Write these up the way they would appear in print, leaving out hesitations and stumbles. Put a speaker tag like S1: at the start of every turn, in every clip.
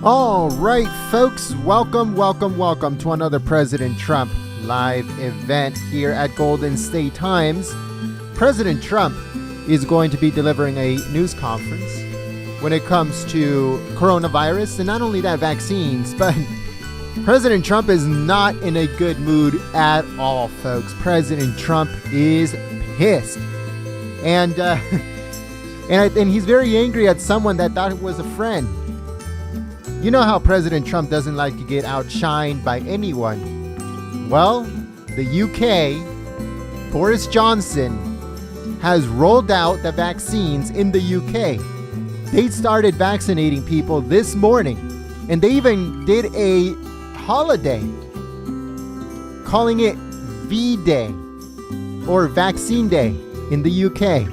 S1: All right, folks, welcome to another President Trump live event here at Golden State Times. President Trump is going to be delivering a news conference when it comes to coronavirus, and not only that, vaccines, but President Trump is not in a good mood at all, folks. President Trump is pissed, and he's very angry at someone that thought was a friend. You know how President Trump doesn't like to get outshined by anyone. Well, the UK, Boris Johnson, has rolled out the vaccines in the UK. They started vaccinating people this morning, and they even did a holiday calling it V-Day or Vaccine Day in the UK.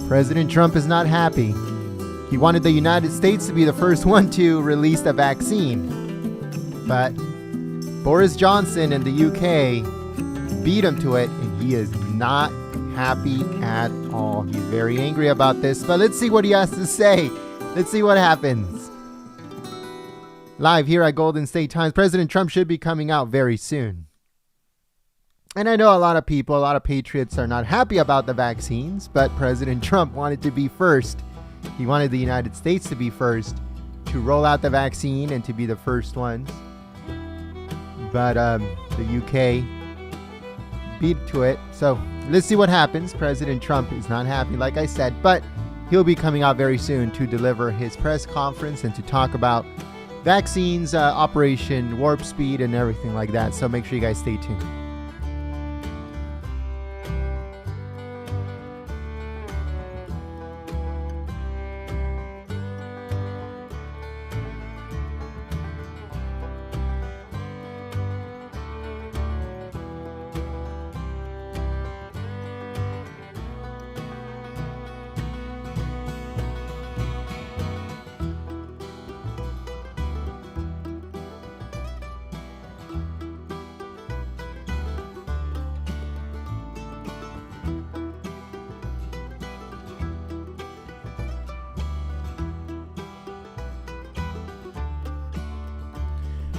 S1: President Trump is not happy. He wanted the United States to be the first one to release the vaccine. But Boris Johnson in the UK beat him to it, and he is not happy at all. He's very angry about this, but let's see what he has to say. Let's see what happens. Live here at Golden State Times, President Trump should be coming out very soon. And I know a lot of people, a lot of patriots are not happy about the vaccines, but President Trump wanted to be first. He wanted the United States to be first to roll out the vaccine and to be the first ones. But the UK beat to it. So let's see what happens. President Trump is not happy, like I said, but he'll be coming out very soon to deliver his press conference and to talk about vaccines, Operation Warp Speed, and everything like that. So make sure you guys stay tuned.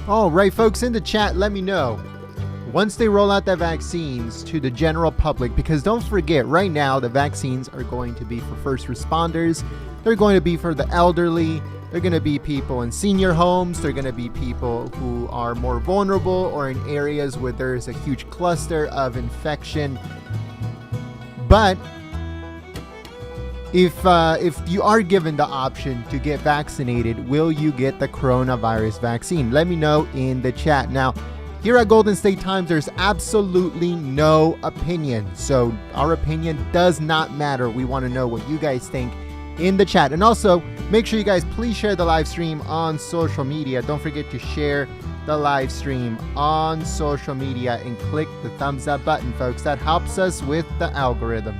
S1: All right, folks, in the chat, let me know once they roll out the vaccines to the general public, because don't forget, right now, the vaccines are going to be for first responders. They're going to be for the elderly. They're going to be people in senior homes. They're going to be people who are more vulnerable or in areas where there's a huge cluster of infection. But if you are given the option to get vaccinated, will you get the coronavirus vaccine? Let me know in the chat. Now, here at Golden State Times, there's absolutely no opinion. So our opinion does not matter. We want to know what you guys think in the chat. And also, make sure you guys please share the live stream on social media. Don't forget to share the live stream on social media and click the thumbs up button, folks. That helps us with the algorithm.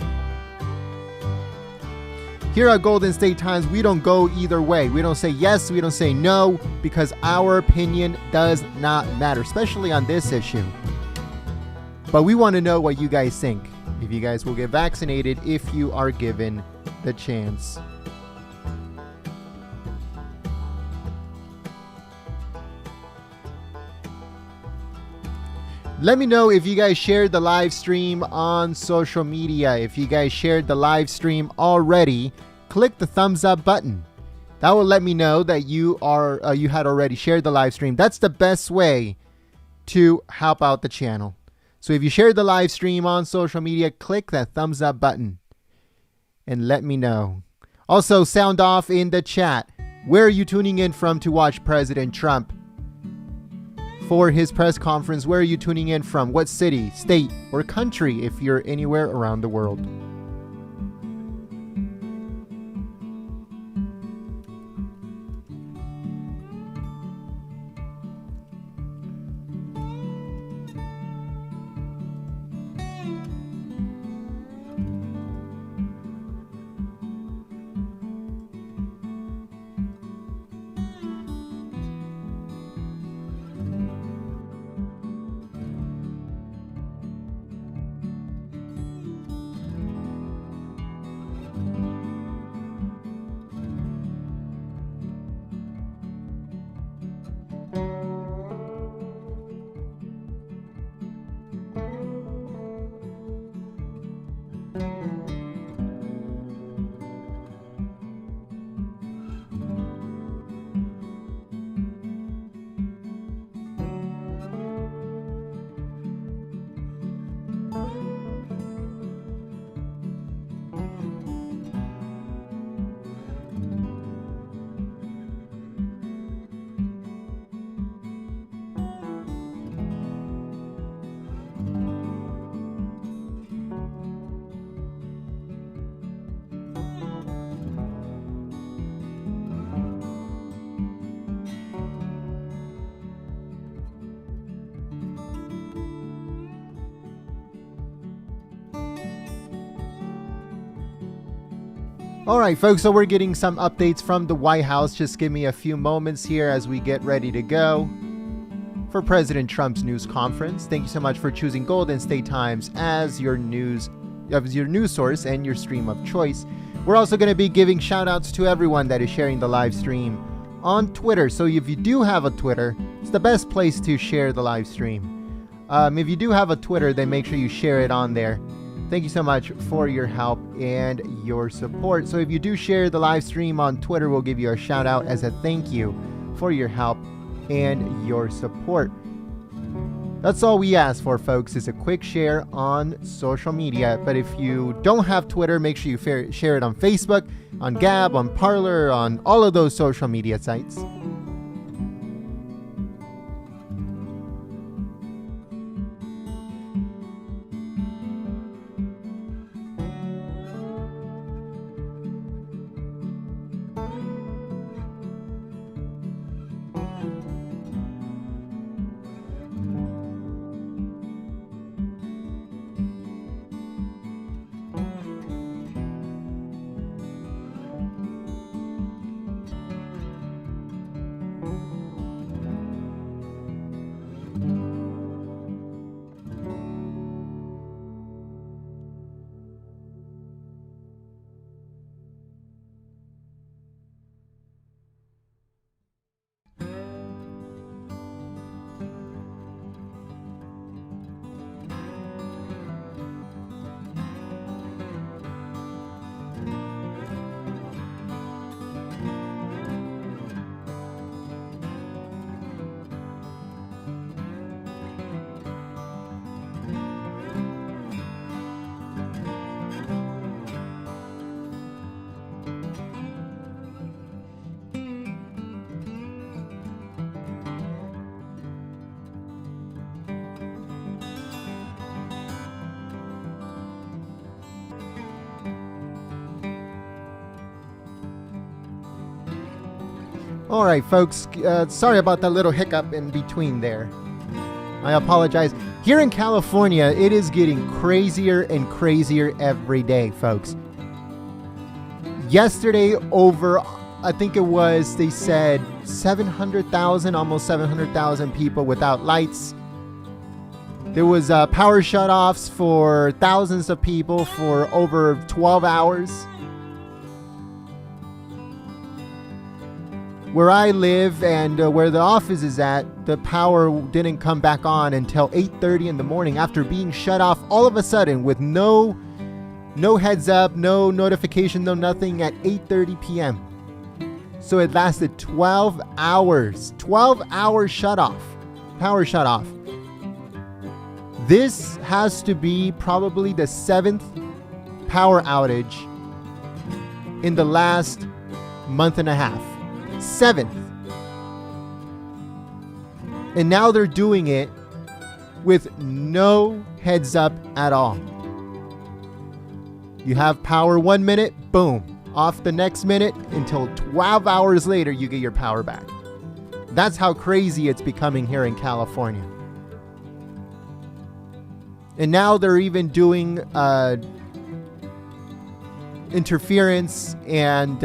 S1: Here at Golden State Times, we don't go either way. We don't say yes, we don't say no, because our opinion does not matter, especially on this issue. But we want to know what you guys think. If you guys will get vaccinated if you are given the chance. Let me know if you guys shared the live stream on social media. If you guys shared the live stream already, click the thumbs up button. That will let me know that you had already shared the live stream. That's the best way to help out the channel. So if you shared the live stream on social media, click that thumbs up button and let me know. Also, sound off in the chat. Where are you tuning in from to watch President Trump for his press conference? Where are you tuning in from? What city, state, or country if you're anywhere around the world? All right, folks, so we're getting some updates from the White House. Just give me a few moments here as we get ready to go for President Trump's news conference. Thank you so much for choosing Golden State Times as your news source and your stream of choice. We're also going to be giving shout outs to everyone that is sharing the live stream on Twitter. So if you do have a Twitter, it's the best place to share the live stream. If you do have a Twitter, then make sure you share it on there. Thank you so much for your help and your support. So if you do share the live stream on Twitter, we'll give you a shout out as a thank you for your help and your support. That's all we ask for, folks, is a quick share on social media. But if you don't have Twitter, make sure you share it on Facebook, on Gab, on Parler, on all of those social media sites. All right, folks, sorry about that little hiccup in between there. I apologize. Here in California, it is getting crazier and crazier every day, folks. Yesterday, I think it was, they said 700,000, almost 700,000 people without lights. There was power shutoffs for thousands of people for over 12 hours. Where I live and where the office is at, the power didn't come back on until 8:30 in the morning after being shut off all of a sudden with no heads up, no notification, no nothing at 8:30 p.m. So it lasted 12 hours. 12-hour shutoff. Power shutoff. This has to be probably the 7th power outage in the last month and a half. 7th. And now they're doing it with no heads up at all. You have power 1 minute, boom, off the next minute until 12 hours later you get your power back. That's how crazy it's becoming here in California. And now they're even doing interference and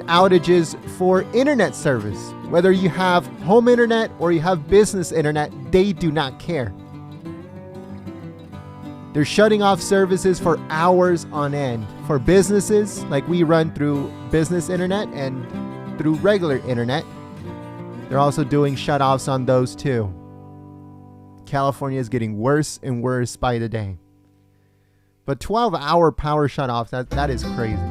S1: outages for internet service. Whether you have home internet or you have business internet, they do not care. They're shutting off services for hours on end. For businesses, like we run through business internet and through regular internet, they're also doing shutoffs on those too. California is getting worse and worse by the day. But 12-hour power shutoffs, that is crazy.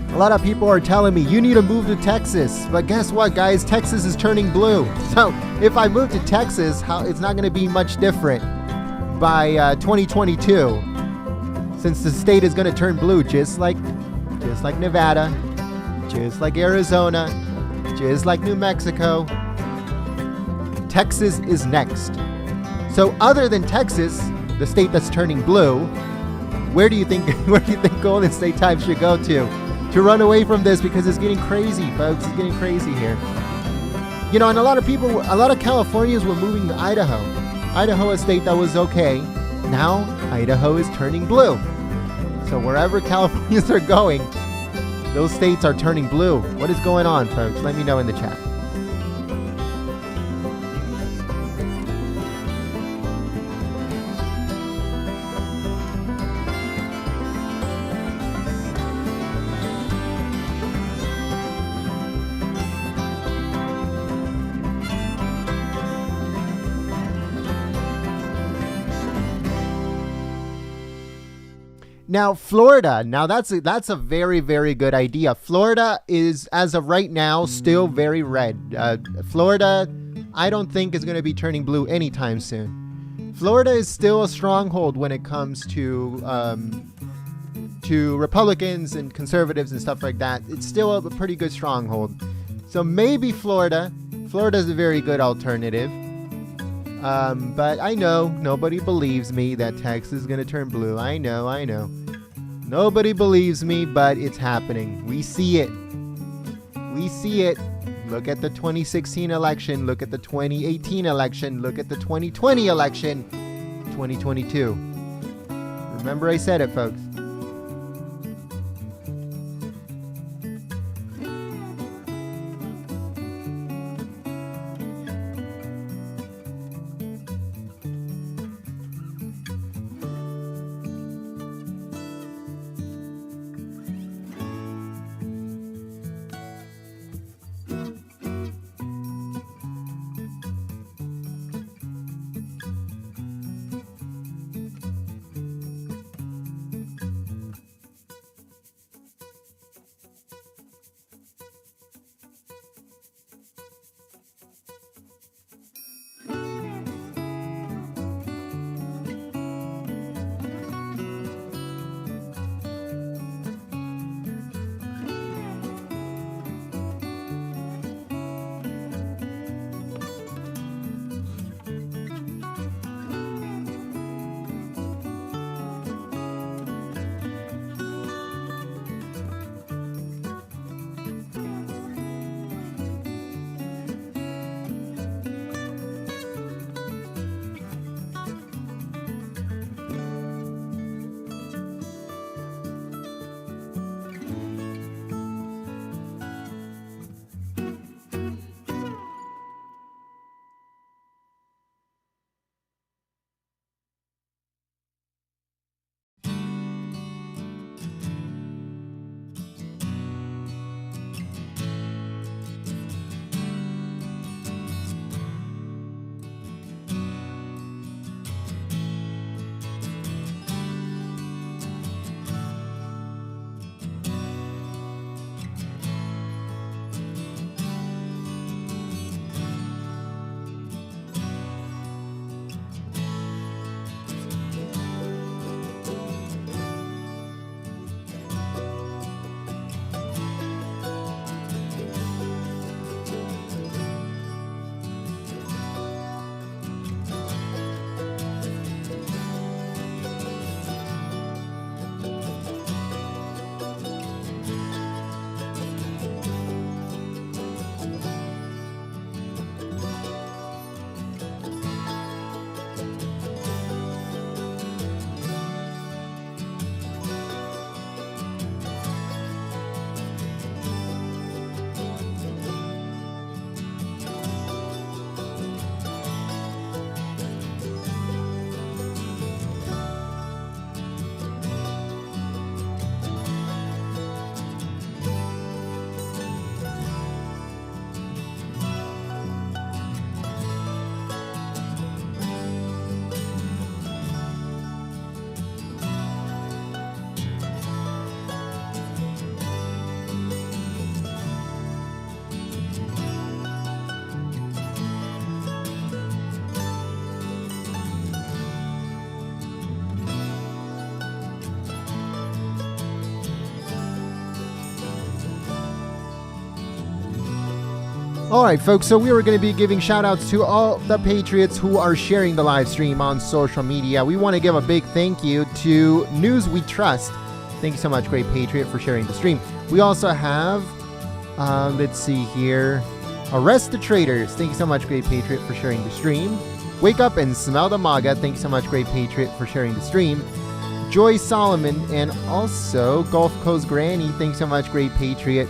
S1: A lot of people are telling me, you need to move to Texas. But guess what, guys? Texas is turning blue. So if I move to Texas, it's not going to be much different by 2022. Since the state is going to turn blue, just like Nevada, just like Arizona, just like New Mexico. Texas is next. So other than Texas, the state that's turning blue, where do you think Golden State Times should go to run away from this? Because it's getting crazy, folks. It's getting crazy here. You know, and a lot of Californians were moving to Idaho. Idaho, a state that was okay. Now Idaho is turning blue. So wherever Californians are going, those states are turning blue. What is going on, folks? Let me know in the chat. Now, Florida. Now, that's a very, very good idea. Florida is, as of right now, still very red. Florida, I don't think is going to be turning blue anytime soon. Florida is still a stronghold when it comes to Republicans and conservatives and stuff like that. It's still a pretty good stronghold. So maybe Florida. Florida is a very good alternative. But I know nobody believes me that Texas is going to turn blue. I know. Nobody believes me, but it's happening. We see it. Look at the 2016 election. Look at the 2018 election. Look at the 2020 election. 2022. Remember I said it, folks. All right, folks, so we were going to be giving shout outs to all the Patriots who are sharing the live stream on social media. We want to give a big thank you to News We Trust. Thank you so much, Great Patriot, for sharing the stream. We also have, let's see here, Arrest the Traitors. Thank you so much, Great Patriot, for sharing the stream. Wake Up and Smell the MAGA. Thank you so much, Great Patriot, for sharing the stream. Joy Solomon and also Gulf Coast Granny. Thanks so much, Great Patriot,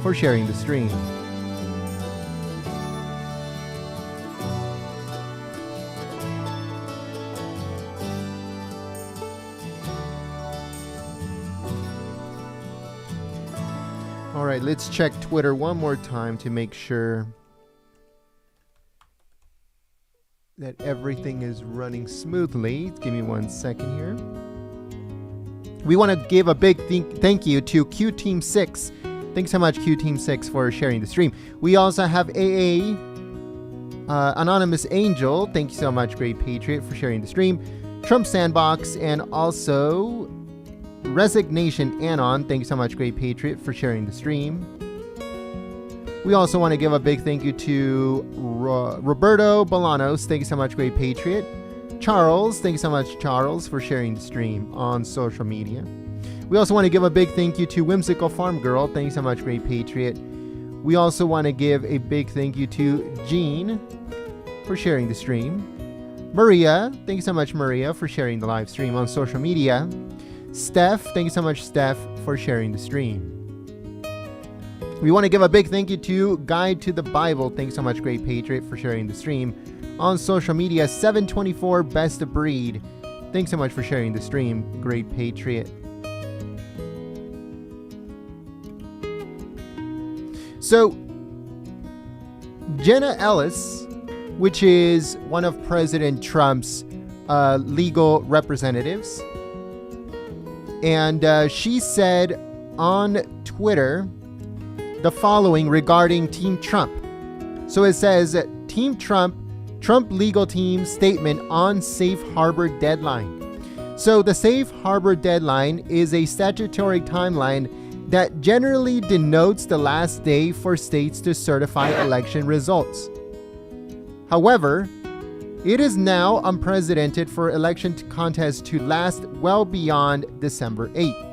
S1: for sharing the stream. All right, let's check Twitter one more time to make sure that everything is running smoothly. Give me 1 second here. We want to give a big thank you to Q Team 6. Thanks so much, Q Team 6, for sharing the stream. We also have AA Anonymous Angel. Thank you so much, Great Patriot, for sharing the stream. Trump Sandbox and also Resignation Anon. Thank you so much, Great Patriot, for sharing the stream. We also want to give a big thank you to Roberto Bolanos. Thank you so much, Great Patriot. Charles, thank you so much, Charles, for sharing the stream on social media. We also want to give a big thank you to Whimsical Farm Girl. Thank you so much, Great Patriot. We also want to give a big thank you to Jean for sharing the stream. Maria, thank you so much, Maria, for sharing the live stream on social media. Steph, thank you so much, Steph, for sharing the stream. We want to give a big thank you to Guide to the Bible. Thanks so much, Great Patriot, for sharing the stream on social media. 724 Best of Breed. Thanks so much for sharing the stream, Great Patriot. So, Jenna Ellis, which is one of President Trump's legal representatives, and she said on Twitter the following regarding Team Trump. So it says, Team Trump legal team statement on safe harbor deadline. So the safe harbor deadline is a statutory timeline that generally denotes the last day for states to certify election results. However, it is now unprecedented for election contests to last well beyond December 8th.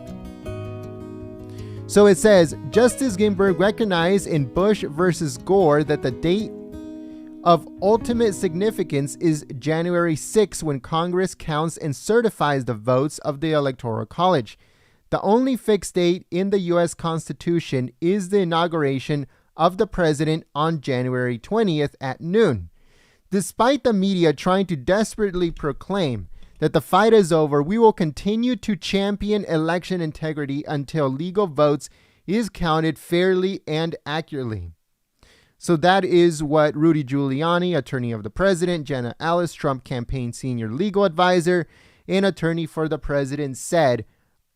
S1: So it says, Justice Ginsburg recognized in Bush versus Gore that the date of ultimate significance is January 6, when Congress counts and certifies the votes of the Electoral College. The only fixed date in the U.S. Constitution is the inauguration of the president on January 20th at noon. Despite the media trying to desperately proclaim that the fight is over, we will continue to champion election integrity until legal votes is counted fairly and accurately. So that is what Rudy Giuliani, attorney of the president, Jenna Ellis, Trump campaign senior legal advisor, and attorney for the president, said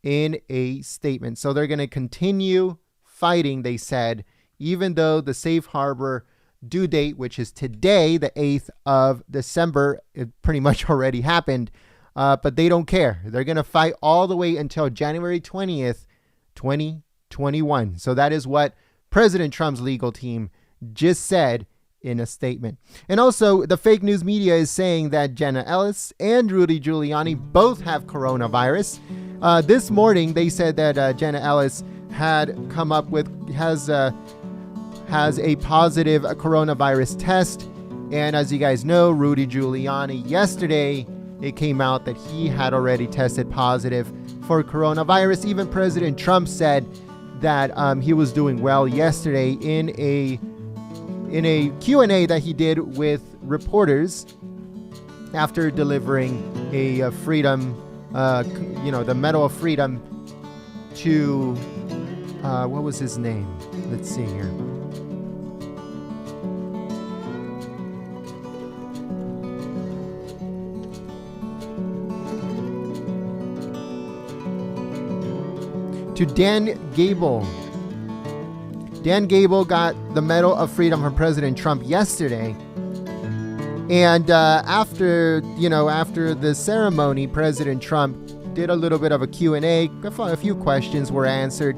S1: in a statement. So they're going to continue fighting, they said, even though the safe harbor due date, which is today, the 8th of December, it pretty much already happened, but they don't care. They're going to fight all the way until January 20th, 2021. So that is what President Trump's legal team just said in a statement. And also, the fake news media is saying that Jenna Ellis and Rudy Giuliani both have coronavirus. This morning, they said that Jenna Ellis had come up with, has a positive coronavirus test. And as you guys know, Rudy Giuliani, yesterday, it came out that he had already tested positive for coronavirus. Even President Trump said that he was doing well yesterday in a Q&A that he did with reporters after delivering a freedom, the Medal of Freedom to, what was his name? Let's see here. To Dan Gable. Dan Gable got the Medal of Freedom from President Trump yesterday. And after the ceremony, President Trump did a little bit of a Q&A. A few questions were answered.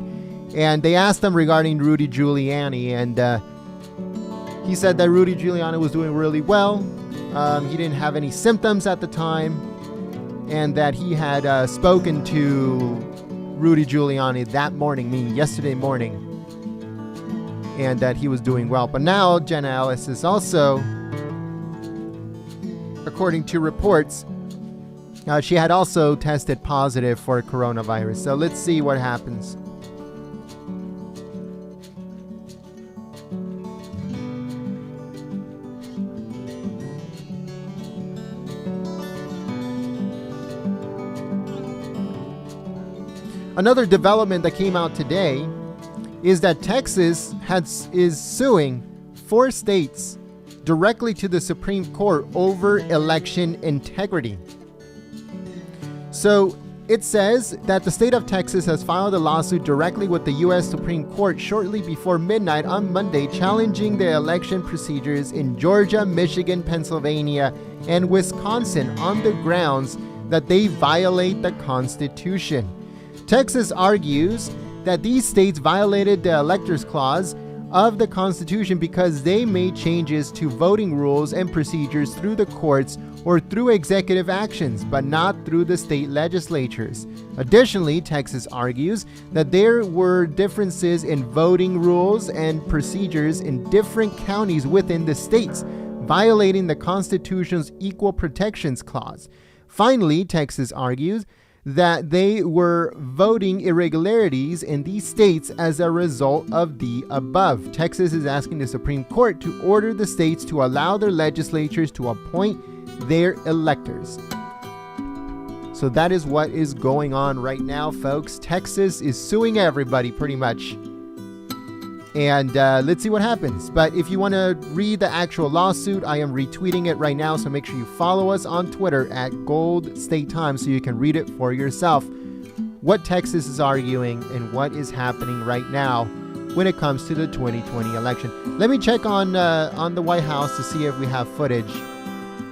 S1: And they asked him regarding Rudy Giuliani, and he said that Rudy Giuliani was doing really well. He didn't have any symptoms at the time, and that he had spoken to Rudy Giuliani that morning, meaning yesterday morning, and that he was doing well. But now Jenna Ellis is also, according to reports, she had also tested positive for coronavirus. So let's see what happens. Another development that came out today is that Texas is suing 4 states directly to the Supreme Court over election integrity. So it says that the state of Texas has filed a lawsuit directly with the U.S. Supreme Court shortly before midnight on Monday, challenging the election procedures in Georgia, Michigan, Pennsylvania, and Wisconsin on the grounds that they violate the Constitution. Texas argues that these states violated the Electors Clause of the Constitution because they made changes to voting rules and procedures through the courts or through executive actions, but not through the state legislatures. Additionally, Texas argues that there were differences in voting rules and procedures in different counties within the states, violating the Constitution's Equal Protections Clause. Finally, Texas argues that they were voting irregularities in these states as a result of the above. Texas is asking the Supreme Court to order the states to allow their legislatures to appoint their electors. So that is what is going on right now, folks. Texas is suing everybody pretty much. And let's see what happens. But if you want to read the actual lawsuit, I am retweeting it right now. So make sure you follow us on Twitter at Gold State Times so you can read it for yourself. What Texas is arguing and what is happening right now when it comes to the 2020 election. Let me check on the White House to see if we have footage.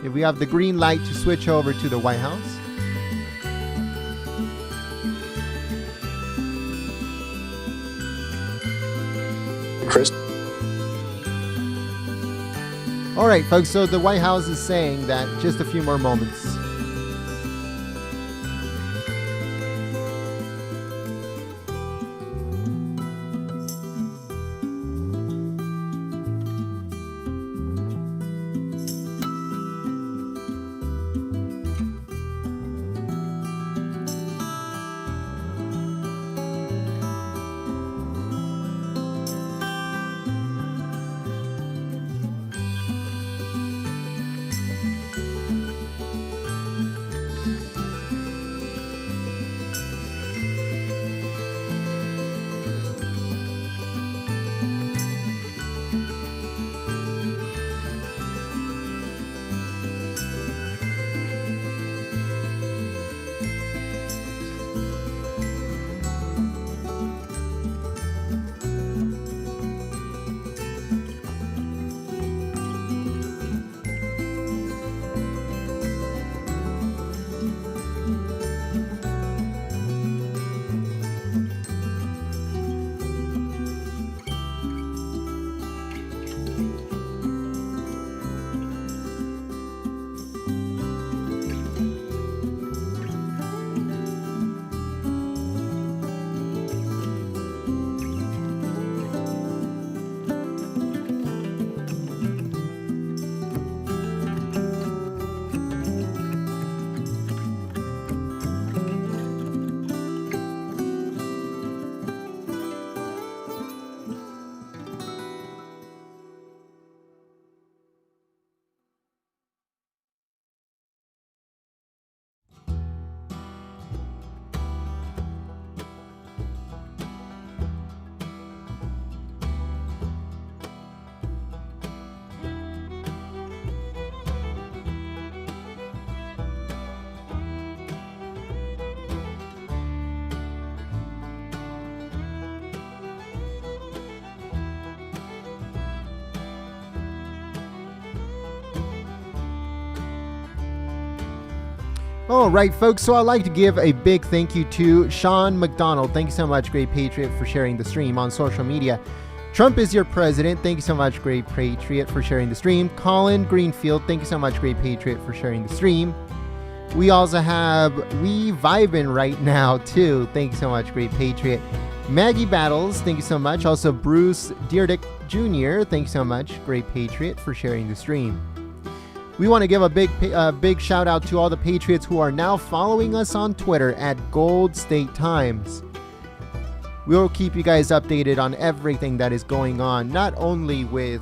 S1: If we have the green light to switch over to the White House.
S2: Chris.
S1: All right, folks, so the White House is saying that just a few more moments. All right, folks, so I'd like to give a big thank you to Sean McDonald. Thank you so much, Great Patriot, for sharing the stream on social media. Trump is your president. Thank you so much, Great Patriot, for sharing the stream. Colin Greenfield, thank you so much, Great Patriot, for sharing the stream. We also have We Vibin' right now, too. Thank you so much, Great Patriot. Maggie Battles, thank you so much. Also, Bruce Deerdick Jr., thank you so much, Great Patriot, for sharing the stream. We want to give a big shout out to all the Patriots who are now following us on Twitter at Gold State Times. We will keep you guys updated on everything that is going on, not only with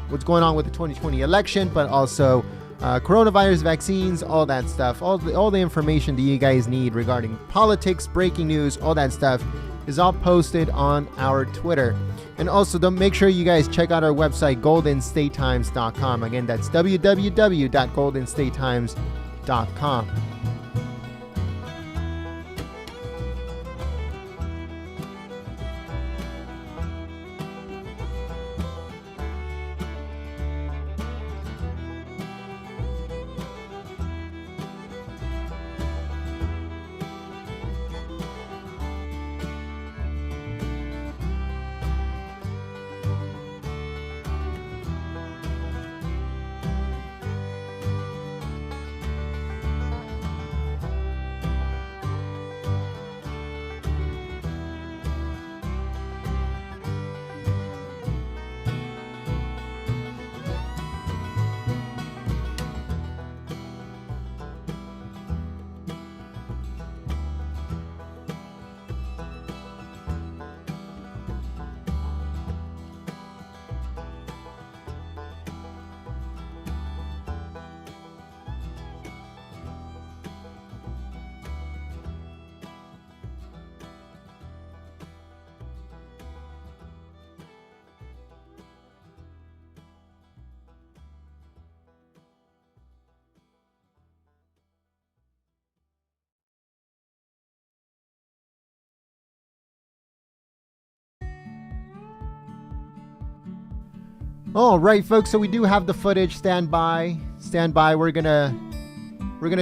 S1: what's going on with the 2020 election, but also coronavirus vaccines, all that stuff. All the information that you guys need regarding politics, breaking news, all that stuff is all posted on our Twitter. And also, don't make sure you guys check out our website, goldenstatetimes.com. Again, that's www.goldenstatetimes.com. All right, folks. So we do have the footage. Stand by. We're gonna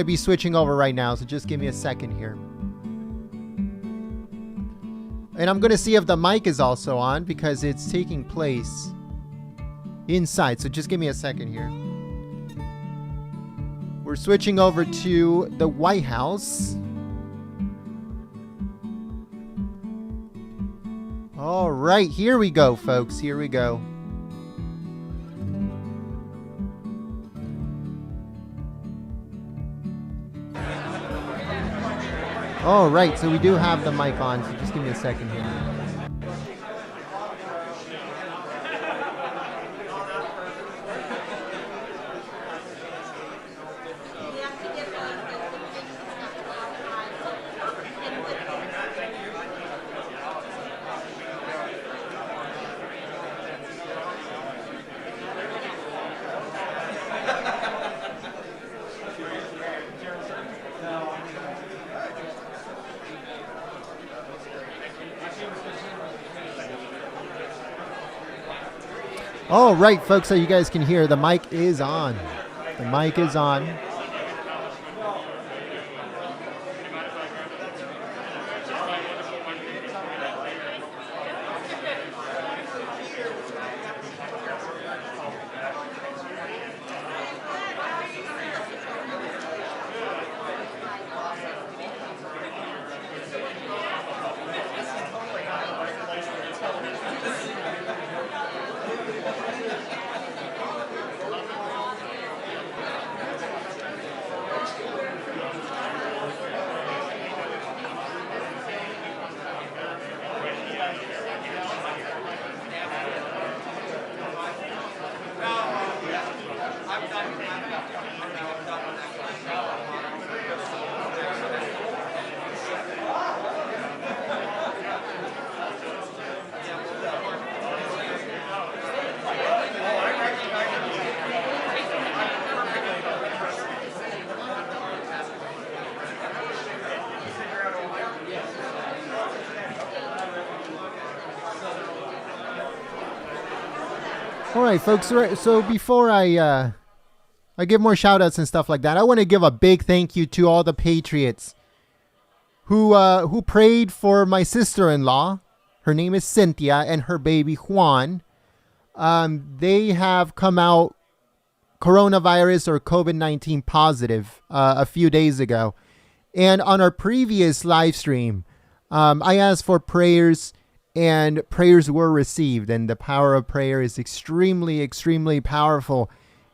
S1: be switching over right now. So just give me a second here. And I'm gonna see if the mic is also on because it's taking place inside. So just give me a second here. We're switching over to the White House. All right, here we go, folks. Here we go. All right, so we do have the mic on, so just give me a second here. All right, folks, so you guys can hear, the mic is on. The mic is on. All right, folks. So before I I give more shout outs and stuff like that. I want to give a big thank you to all the patriots who prayed for my sister-in-law. Her name is Cynthia, and her baby Juan. They have come out coronavirus or COVID-19 positive a few days ago. And on our previous live stream, I asked for prayers, and prayers were received. And the power of prayer is extremely, extremely powerful.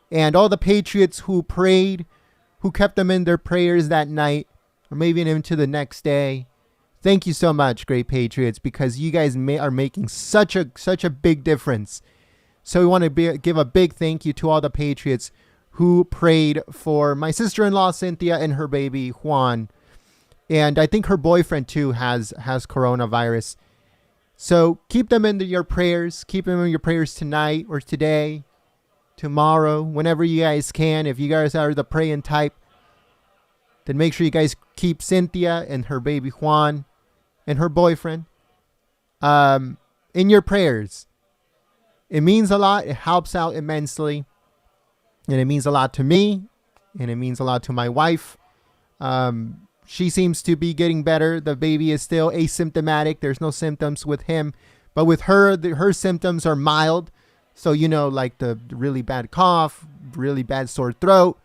S1: And all the patriots who prayed, who kept them in their prayers that night, or maybe into the next day, thank you so much, great patriots, because you guys are making such a big difference. So we want to give a big thank you to all the patriots who prayed for my sister-in-law Cynthia and her baby Juan, and I think her boyfriend too has coronavirus. So keep them in your prayers. Keep them in your prayers tonight or today, tomorrow, whenever you guys can. If you guys are the praying type, then make sure you guys keep Cynthia and her baby Juan and her boyfriend in your prayers. It means a lot. It helps out immensely. And it means a lot to me. And it means a lot to my wife. She seems to be getting better. The baby is still asymptomatic. There's no symptoms with him. But with her, her symptoms are mild. So, like the really bad cough, really bad sore throat,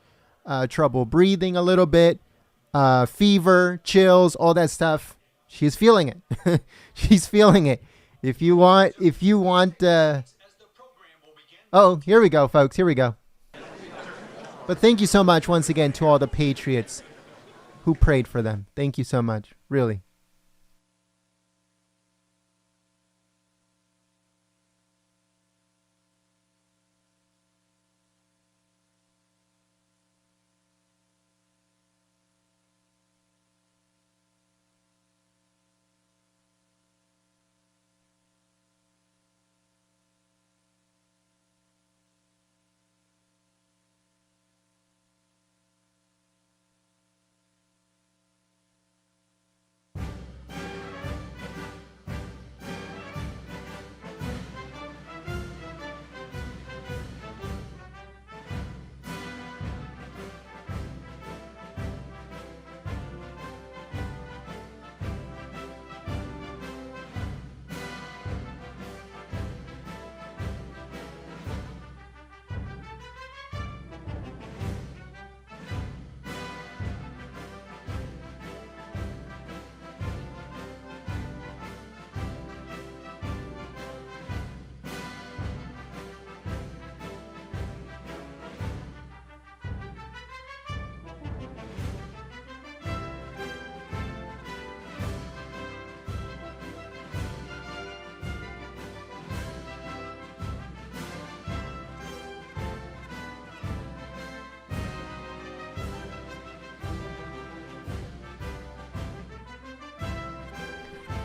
S1: trouble breathing a little bit, fever, chills, all that stuff. She's feeling it. She's feeling it. If you want, oh, here we go, folks. Here we go. But thank you so much once again to all the patriots who prayed for them. Thank you so much. Really.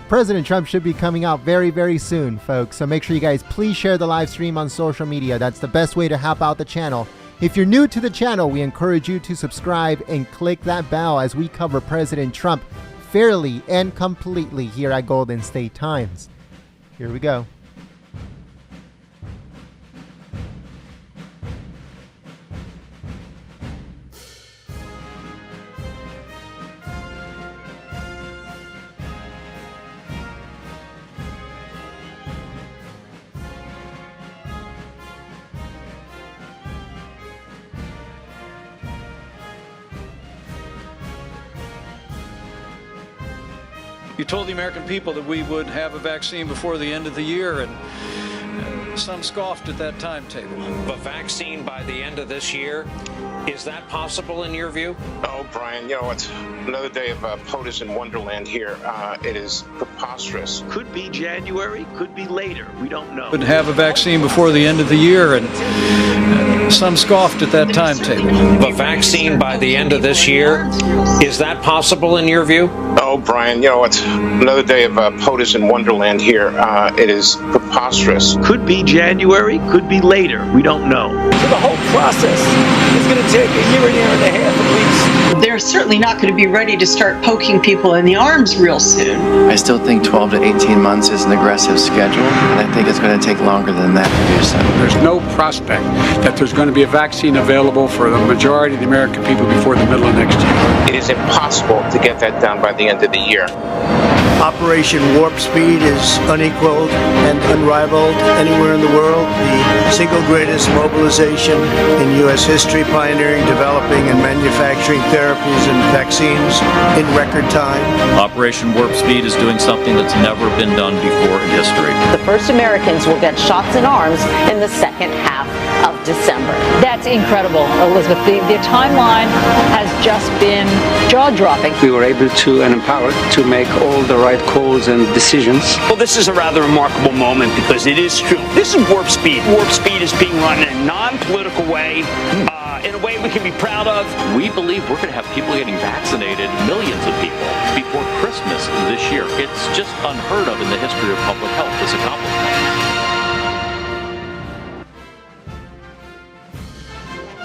S1: President Trump should be coming out very, very soon, folks. So make sure you guys please share the live stream on social media. That's the best way to help out the channel. If you're new to the channel, we encourage you to subscribe and click that bell as we cover President Trump fairly and completely here at Golden State Times. Here we go.
S3: You told the American people that we would have a vaccine before the end of the year, and some scoffed at that timetable.
S4: The vaccine by the end of this year, is that possible in your view?
S2: Oh, Brian, it's another day of POTUS in Wonderland here. It is preposterous.
S5: Could be January, could be later. We don't know.
S3: Would have a vaccine before the end of the year, and some scoffed at that timetable.
S4: The vaccine by the end of this year, is that possible in your view?
S2: Oh, Brian, it's another day of POTUS in Wonderland here. It is preposterous.
S5: Could be January, could be later. We don't know.
S6: So the whole process is going to take a year and a half at least.
S7: They're certainly not going to be ready to start poking people in the arms real soon.
S8: I still think 12 to 18 months is an aggressive schedule, and I think it's going to take longer than that to do so.
S9: There's no prospect that there's going to be a vaccine available for the majority of the American people before the middle of next year.
S2: It is impossible to get that done by the end of the year.
S10: Operation Warp Speed is unequaled and unrivaled anywhere in the world. The single greatest mobilization in U.S. history, pioneering, developing, and manufacturing therapies and vaccines in record time.
S11: Operation Warp Speed is doing something that's never been done before in history.
S12: The first Americans will get shots in arms in the second half of December.
S13: That's incredible, Elizabeth. The timeline has just been jaw-dropping.
S14: We were able to and empowered to make all the right calls and decisions.
S5: Well, this is a rather remarkable moment because it is true. This is Warp Speed. Warp Speed is being run in a non-political way, in a way we can be proud of.
S11: We believe we're going to have people getting vaccinated, millions of people, before Christmas this year. It's just unheard of in the history of public health, this accomplishment.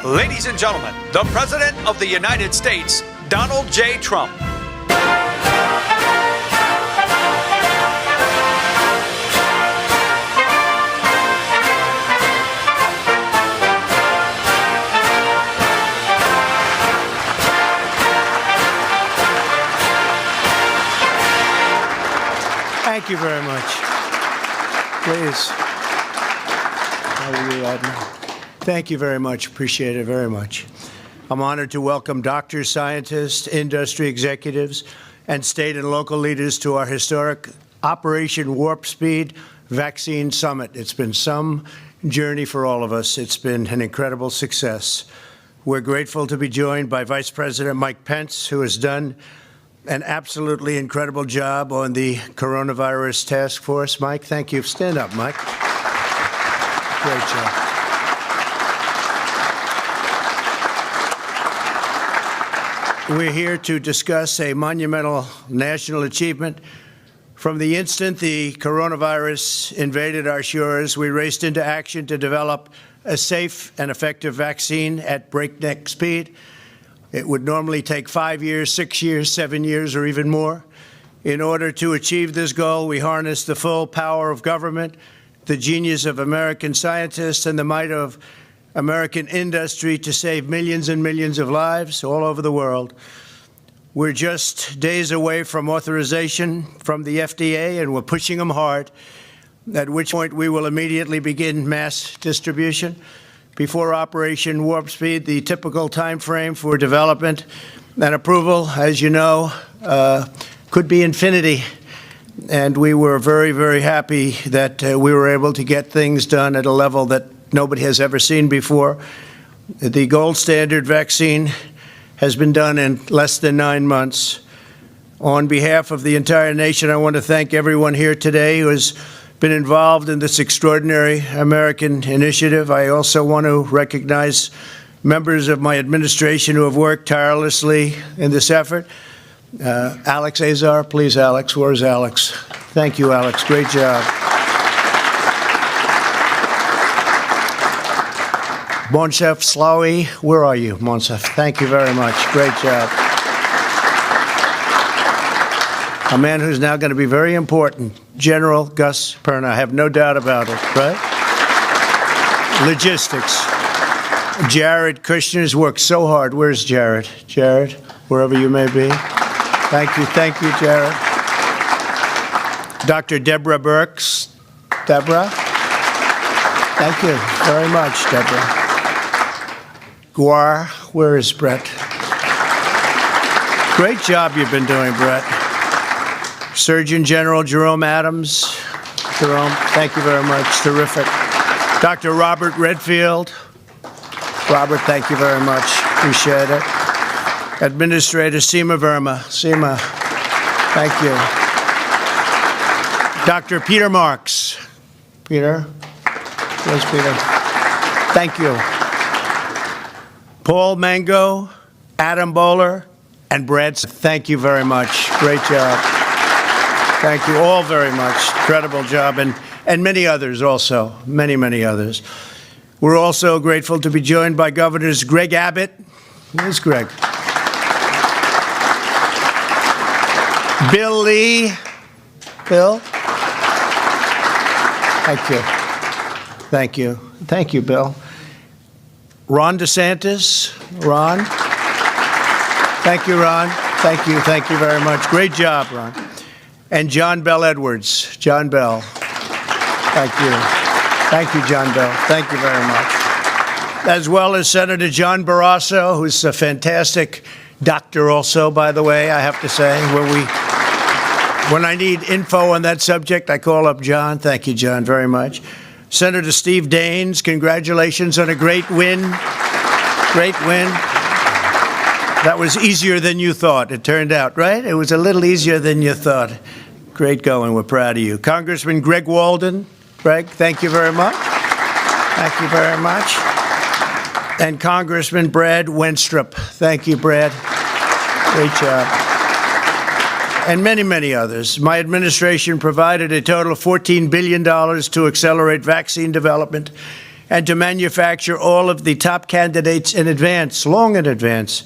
S15: Ladies and gentlemen, the President of the United States, Donald J. Trump.
S10: Thank you very much. Please. How are you, Admiral? Thank you very much. Appreciate it very much. I'm honored to welcome doctors, scientists, industry executives, and state and local leaders to our historic Operation Warp Speed Vaccine Summit. It's been some journey for all of us. It's been an incredible success. We're grateful to be joined by Vice President Mike Pence, who has done an absolutely incredible job on the coronavirus task force. Mike, thank you. Stand up, Mike. Great job. We're here to discuss a monumental national achievement. From the instant the coronavirus invaded our shores, we raced into action to develop a safe and effective vaccine at breakneck speed. It would normally take 5 years, 6 years, 7 years, or even more. In order to achieve this goal, we harnessed the full power of government, the genius of American scientists, and the might of American industry to save millions and millions of lives all over the world. We're just days away from authorization from the FDA, and we're pushing them hard, at which point we will immediately begin mass distribution. Before Operation Warp Speed, the typical time frame for development and approval, as you know, could be infinity. And we were very, very happy that we were able to get things done at a level that nobody has ever seen before. The gold standard vaccine has been done in less than 9 months. On behalf of the entire nation, I want to thank everyone here today who has been involved in this extraordinary American initiative. I also want to recognize members of my administration who have worked tirelessly in this effort. Alex Azar, please, Alex. Where's Alex? Thank you, Alex. Great job. Monsef Slawi, where are you, Monsef? Thank you very much. Great job. A man who's now going to be very important, General Gus Perna. I have no doubt about it, right? Logistics. Jared Kushner's worked so hard. Where's Jared? Jared, wherever you may be. Thank you, Jared. Dr. Deborah Birx. Deborah? Thank you very much, Deborah. Guar, where is Brett? Great job you've been doing, Brett. Surgeon General Jerome Adams. Jerome, thank you very much. Terrific. Dr. Robert Redfield. Robert, thank you very much. Appreciate it. Administrator Seema Verma. Seema, thank you. Dr. Peter Marks. Peter? Where's Peter? Thank you. Paul Mango, Adam Bowler, and Brad. Thank you very much. Great job. Thank you all very much. Incredible job. And many others also. Many, many others. We're also grateful to be joined by Governors Greg Abbott. Where's Greg? Bill Lee. Bill? Thank you. Thank you. Thank you, Bill. Ron DeSantis. Ron. Thank you, Ron. Thank you. Thank you very much. Great job, Ron. And John Bell Edwards. John Bell. Thank you. Thank you, John Bell. Thank you very much. As well as Senator John Barrasso, who's a fantastic doctor also, by the way, I have to say. When I need info on that subject, I call up John. Thank you, John, very much. Senator Steve Daines, congratulations on a great win. Great win. That was easier than you thought, it turned out, right? It was a little easier than you thought. Great going. We're proud of you. Congressman Greg Walden. Greg, thank you very much. Thank you very much. And Congressman Brad Wenstrup. Thank you, Brad. Great job. And many, many others. My administration provided a total of $14 billion to accelerate vaccine development and to manufacture all of the top candidates in advance, long in advance.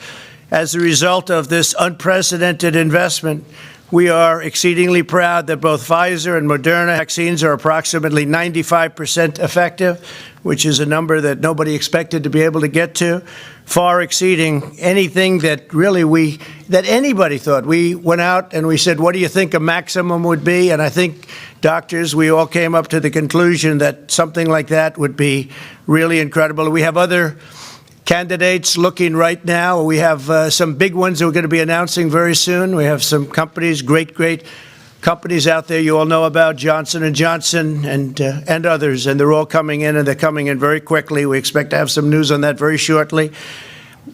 S10: As a result of this unprecedented investment, we are exceedingly proud that both Pfizer and Moderna vaccines are approximately 95% effective, which is a number that nobody expected to be able to get to, far exceeding anything that really that anybody thought. We went out and we said, what do you think a maximum would be? And I think doctors, we all came up to the conclusion that something like that would be really incredible. We have other candidates looking right now. We have some big ones that we're going to be announcing very soon. We have some companies, great companies out there you all know about, Johnson & Johnson and others, and they're all coming in, and they're coming in very quickly. We expect to have some news on that very shortly.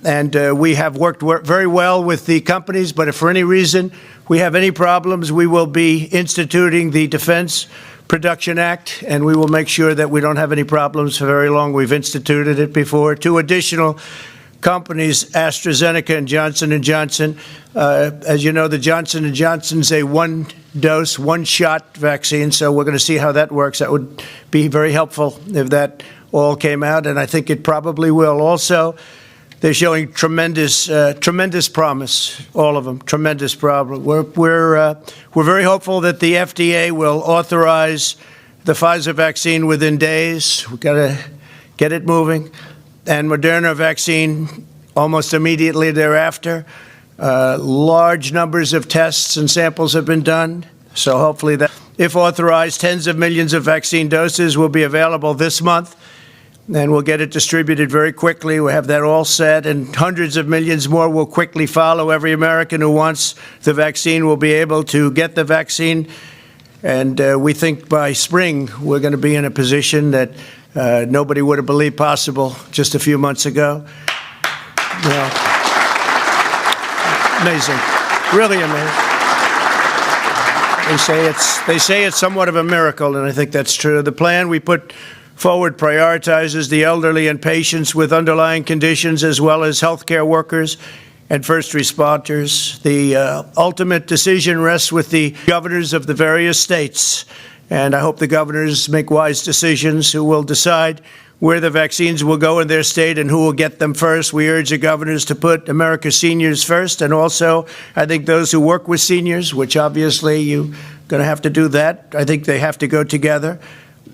S10: And we have worked very well with the companies, but if for any reason we have any problems, we will be instituting the Defense Production Act, and we will make sure that we don't have any problems for very long. We've instituted it before. 2 additional companies, AstraZeneca and Johnson & Johnson. As you know, the Johnson & Johnson's a one-dose, one-shot vaccine, so we're going to see how that works. That would be very helpful if that all came out, and I think it probably will. Also, they're showing tremendous promise, all of them, tremendous problem. We're very hopeful that the FDA will authorize the Pfizer vaccine within days. We've got to get it moving. And Moderna vaccine almost immediately thereafter. Large numbers of tests and samples have been done. So hopefully that, if authorized, tens of millions of vaccine doses will be available this month. And we'll get it distributed very quickly. We have that all set, and hundreds of millions more will quickly follow. Every American who wants the vaccine will be able to get the vaccine. And we think by spring we're going to be in a position that nobody would have believed possible just a few months ago. You know, amazing, really amazing. They say it's somewhat of a miracle, and I think that's true. The plan we put forward prioritizes the elderly and patients with underlying conditions, as well as healthcare workers and first responders. The ultimate decision rests with the governors of the various states, and I hope the governors make wise decisions who will decide where the vaccines will go in their state and who will get them first. We urge the governors to put America's seniors first, and also I think those who work with seniors, which obviously you're going to have to do that. I think they have to go together.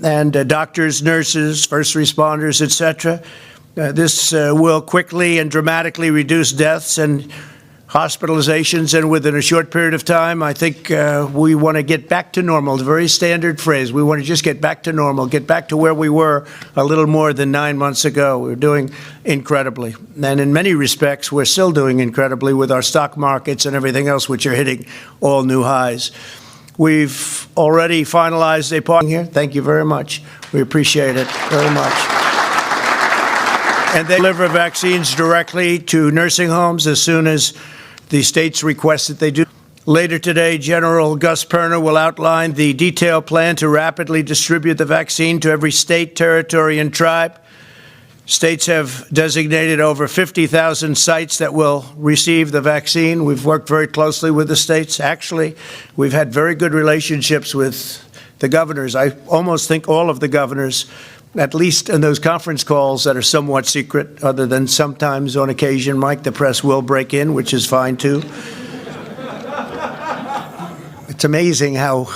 S10: And doctors, nurses, first responders, etc. This will quickly and dramatically reduce deaths and hospitalizations, and within a short period of time, I think we want to get back to normal. It's a very standard phrase. We want to just get back to normal, get back to where we were a little more than 9 months ago. We're doing incredibly. And in many respects, we're still doing incredibly with our stock markets and everything else, which are hitting all new highs. We've already finalized a partner here. Thank you very much. We appreciate it very much. And they deliver vaccines directly to nursing homes as soon as the states request that they do. Later today, General Gus Perna will outline the detailed plan to rapidly distribute the vaccine to every state, territory, and tribe. States have designated over 50,000 sites that will receive the vaccine. We've worked very closely with the states. Actually, we've had very good relationships with the governors. I almost think all of the governors at least in those conference calls that are somewhat secret, other than sometimes on occasion, Mike, the press will break in, which is fine too. It's amazing how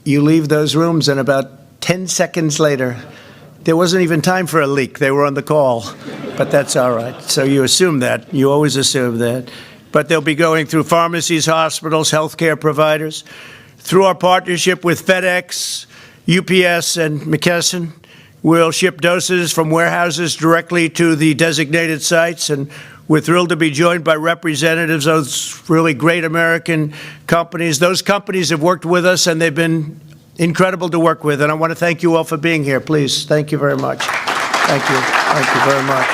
S10: you leave those rooms and about 10 seconds later, there wasn't even time for a leak. They were on the call, but that's all right. So you assume that. You always assume that. But they'll be going through pharmacies, hospitals, healthcare providers. Through our partnership with FedEx, UPS, and McKesson, we'll ship doses from warehouses directly to the designated sites, and we're thrilled to be joined by representatives of those really great American companies. Those companies have worked with us, and they've been incredible to work with, and I want to thank you all for being here. Please, thank you very much. Thank you. Thank you very much.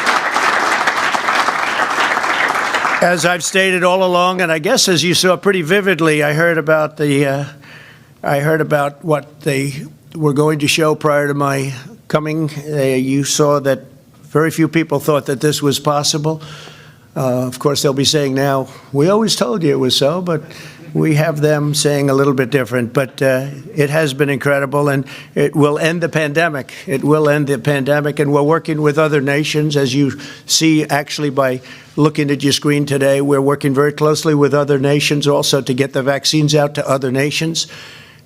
S10: As I've stated all along, and I guess as you saw pretty vividly, I heard about what they were going to show prior to my coming. You saw that very few people thought that this was possible. Of course, they'll be saying now, we always told you it was so, but we have them saying a little bit different. But it has been incredible, and it will end the pandemic. It will end the pandemic, and we're working with other nations. As you see, actually, by looking at your screen today, we're working very closely with other nations also to get the vaccines out to other nations.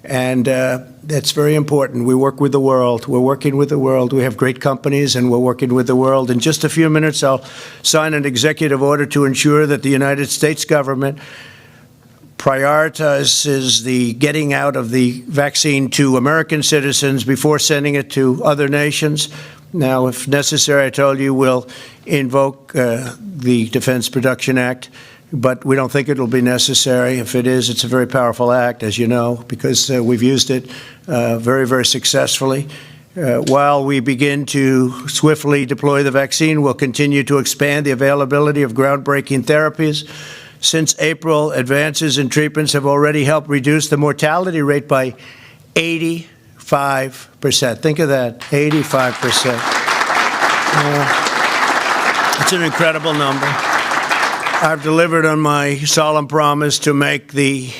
S10: And that's very important. We work with the world. We're working with the world. We have great companies, and we're working with the world. In just a few minutes, I'll sign an executive order to ensure that the United States government prioritizes the getting out of the vaccine to American citizens before sending it to other nations. Now, if necessary, I told you we'll invoke the Defense Production Act, but we don't think it will be necessary. If it is, it's a very powerful act, as you know, because we've used it very, very successfully. While we begin to swiftly deploy the vaccine, we'll continue to expand the availability of groundbreaking therapies. Since April, advances in treatments have already helped reduce the mortality rate by 85%. Think of that, 85%. It's an incredible number. I've delivered on my solemn promise to make the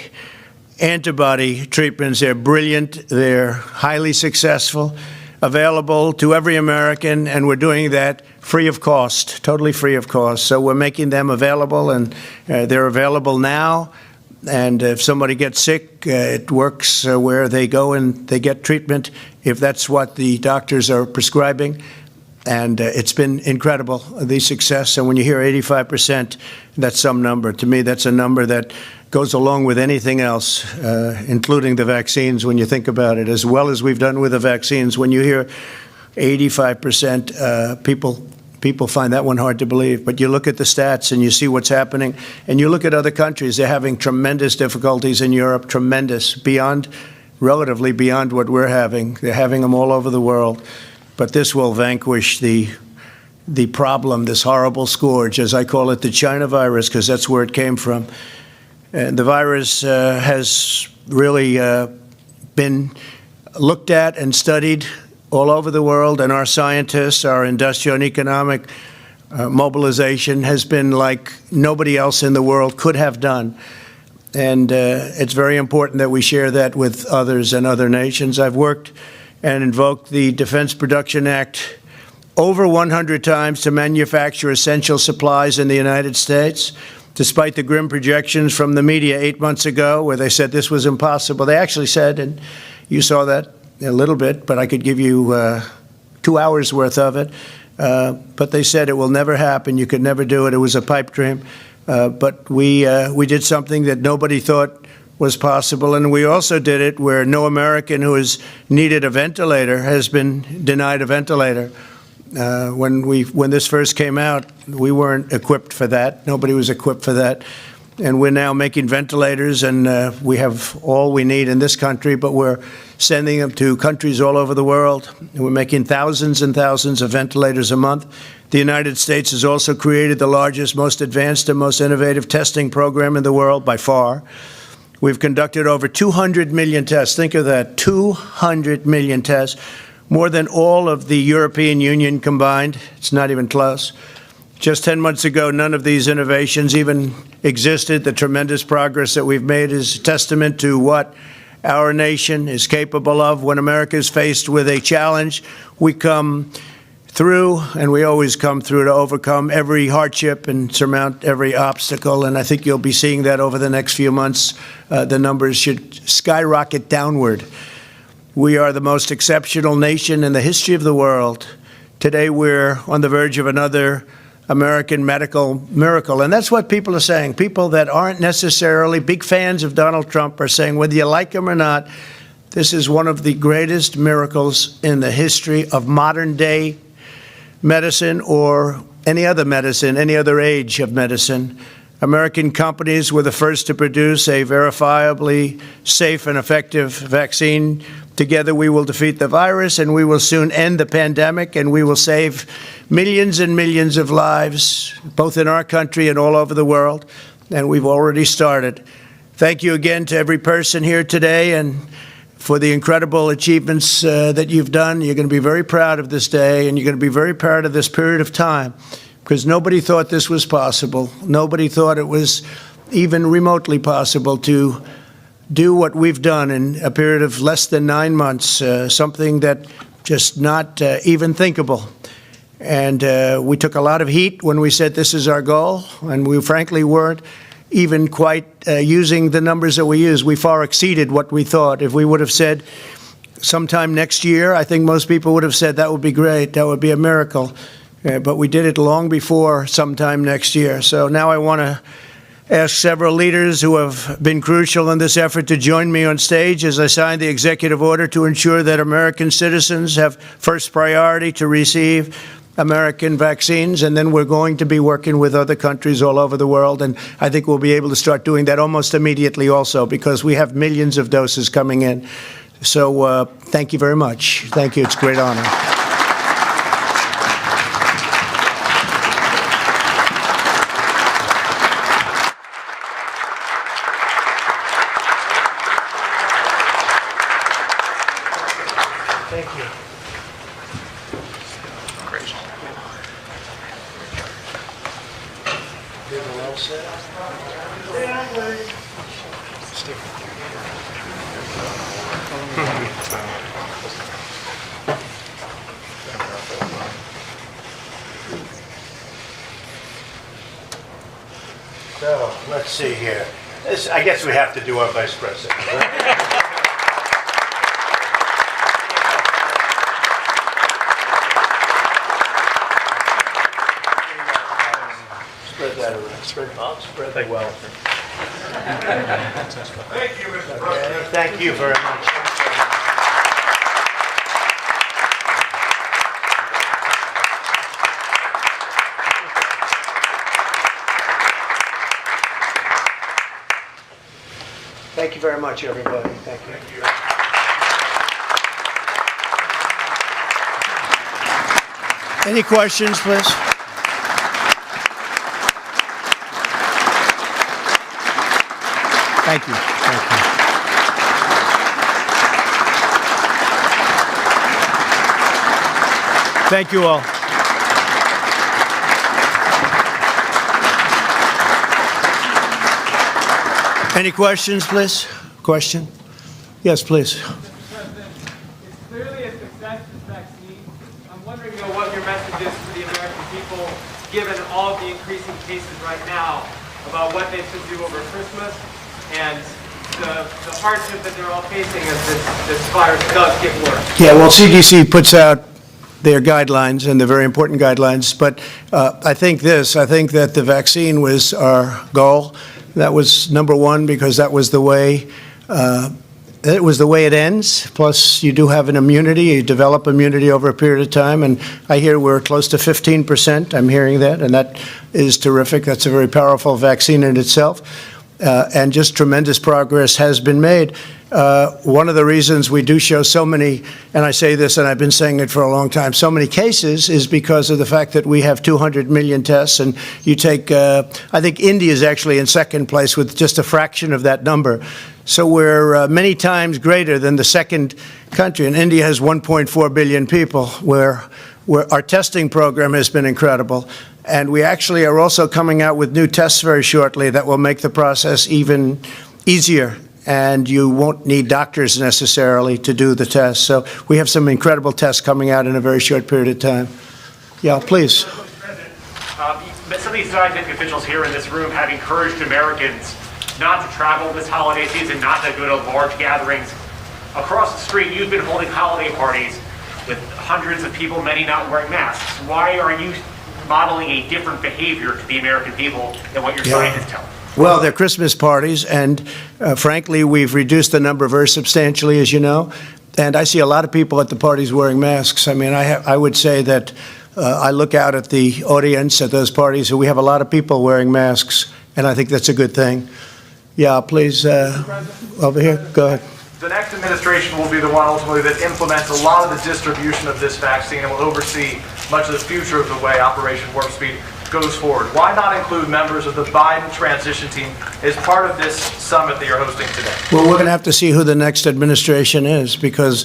S10: antibody treatments, they're brilliant, they're highly successful, available to every American, and we're doing that free of cost, totally free of cost. So we're making them available, and they're available now. And if somebody gets sick, it works where they go and they get treatment if that's what the doctors are prescribing. And it's been incredible, the success. And when you hear 85%, that's some number. To me, that's a number that goes along with anything else, including the vaccines, when you think about it, as well as we've done with the vaccines. When you hear 85%, people find that one hard to believe. But you look at the stats and you see what's happening. And you look at other countries. They're having tremendous difficulties in Europe, tremendous, relatively beyond what we're having. They're having them all over the world. But this will vanquish the problem, this horrible scourge, as I call it, the China virus, because that's where it came from. And the virus has really been looked at and studied all over the world, and our scientists, our industrial and economic mobilization has been like nobody else in the world could have done. And it's very important that we share that with others and other nations. I've worked and invoked the Defense Production Act over 100 times to manufacture essential supplies in the United States, despite the grim projections from the media 8 months ago where they said this was impossible. They actually said, and you saw that a little bit, but I could give you 2 hours worth of it, but they said it will never happen, you could never do it, it was a pipe dream. But we did something that nobody thought was possible, and we also did it where no American who has needed a ventilator has been denied a ventilator. When this first came out, we weren't equipped for that. Nobody was equipped for that. And we're now making ventilators, and we have all we need in this country, but we're sending them to countries all over the world. And we're making thousands and thousands of ventilators a month. The United States has also created the largest, most advanced, and most innovative testing program in the world by far. We've conducted over 200 million tests. Think of that, 200 million tests, more than all of the European Union combined. It's not even close. Just 10 months ago, none of these innovations even existed. The tremendous progress that we've made is a testament to what our nation is capable of. When America is faced with a challenge, we come through, and we always come through to overcome every hardship and surmount every obstacle. And I think you'll be seeing that over the next few months. The numbers should skyrocket downward. We are the most exceptional nation in the history of the world. Today, we're on the verge of another American medical miracle. And that's what people are saying. People that aren't necessarily big fans of Donald Trump are saying, whether you like him or not, this is one of the greatest miracles in the history of modern day medicine or any other medicine, any other age of medicine. American companies were the first to produce a verifiably safe and effective vaccine. Together we will defeat the virus, and we will soon end the pandemic, and we will save millions and millions of lives, both in our country and all over the world, and we've already started. Thank you again to every person here today, and for the incredible achievements that you've done. You're going to be very proud of this day, and you're going to be very proud of this period of time, because nobody thought this was possible. Nobody thought it was even remotely possible to do what we've done in a period of less than 9 months, something that just not even thinkable. And we took a lot of heat when we said this is our goal, and we frankly weren't even quite using the numbers that we used. We far exceeded what we thought. If we would have said sometime next year, I think most people would have said that would be great, that would be a miracle. But we did it long before sometime next year. So now I want to ask several leaders who have been crucial in this effort to join me on stage as I sign the executive order to ensure that American citizens have first priority to receive American vaccines, and then we're going to be working with other countries all over the world, and I think we'll be able to start doing that almost immediately also, because we have millions of doses coming in. So thank you very much. Thank you. It's a great honor. Thank you. So, let's see here. I guess we have to do our vice president, right? Spread that around. Spread the wealth. Thank you, Mr. President. Thank you very much. Thank you very much, everybody. Thank you. Any questions, please? Thank you. Thank you. Thank you all. Any questions, please? Question? Yes, please.
S16: Mr. President, it's clearly a success, this vaccine. I'm wondering, though, what your message is to the American people, given all the increasing cases right now, about what they should do over Christmas and the hardship that they're all facing as this virus does get worse.
S10: Yeah, well, CDC puts out their guidelines, and they're very important guidelines. But I think that the vaccine was our goal. That was number one, because that was the way it ends. Plus, you do have an immunity. You develop immunity over a period of time. And I hear we're close to 15%. I'm hearing that, and that is terrific. That's a very powerful vaccine in itself. And just tremendous progress has been made. One of the reasons we do show so many, and I say this and I've been saying it for a long time, so many cases is because of the fact that we have 200 million tests. And you take, I think India is actually in second place with just a fraction of that number. So we're many times greater than the second country. And India has 1.4 billion people, where our testing program has been incredible. And we actually are also coming out with new tests very shortly that will make the process even easier and you won't need doctors necessarily to do the test. So we have some incredible tests coming out in a very short period of time. Yeah, please.
S17: Some of these scientific officials here in this room have encouraged Americans not to travel this holiday season, not to go to large gatherings. Across the street, you've been holding holiday parties with hundreds of people, many not wearing masks. Why are you modeling a different behavior to the American people than what your scientists tell them?
S10: Well, they're Christmas parties, and frankly, we've reduced the number very substantially, as you know. And I see a lot of people at the parties wearing masks. I mean, I would say that I look out at the audience at those parties, and we have a lot of people wearing masks, and I think that's a good thing. Yeah, please, over here, go ahead.
S18: The next administration will be the one ultimately that implements a lot of the distribution of this vaccine and will oversee much of the future of the way Operation Warp Speed goes forward. Why not include members of the Biden transition team as part of this summit that you're hosting today?
S10: Well, we're going to have to see who the next administration is, because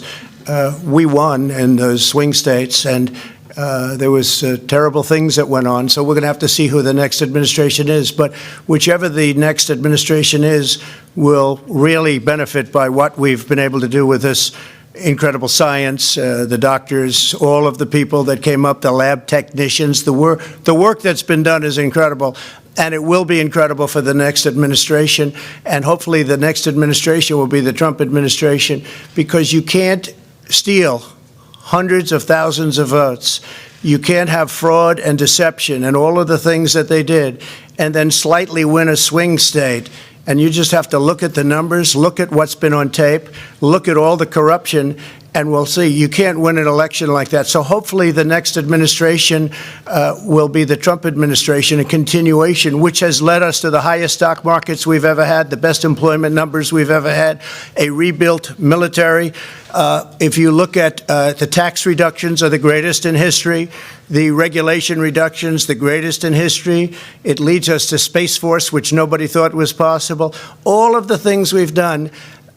S10: we won in those swing states, and there was terrible things that went on. So we're going to have to see who the next administration is. But whichever the next administration is will really benefit by what we've been able to do with this incredible science, the doctors, all of the people that came up, the lab technicians. The work that's been done is incredible. And it will be incredible for the next administration. And hopefully the next administration will be the Trump administration, because you can't steal hundreds of thousands of votes. You can't have fraud and deception and all of the things that they did and then slightly win a swing state. And you just have to look at the numbers, look at what's been on tape, look at all the corruption, and we'll see. You can't win an election like that. So hopefully the next administration will be the Trump administration, a continuation, which has led us to the highest stock markets we've ever had, the best employment numbers we've ever had, a rebuilt military. If you look at the tax reductions are the greatest in history, the regulation reductions, the greatest in history. It leads us to Space Force, which nobody thought was possible. All of the things we've done,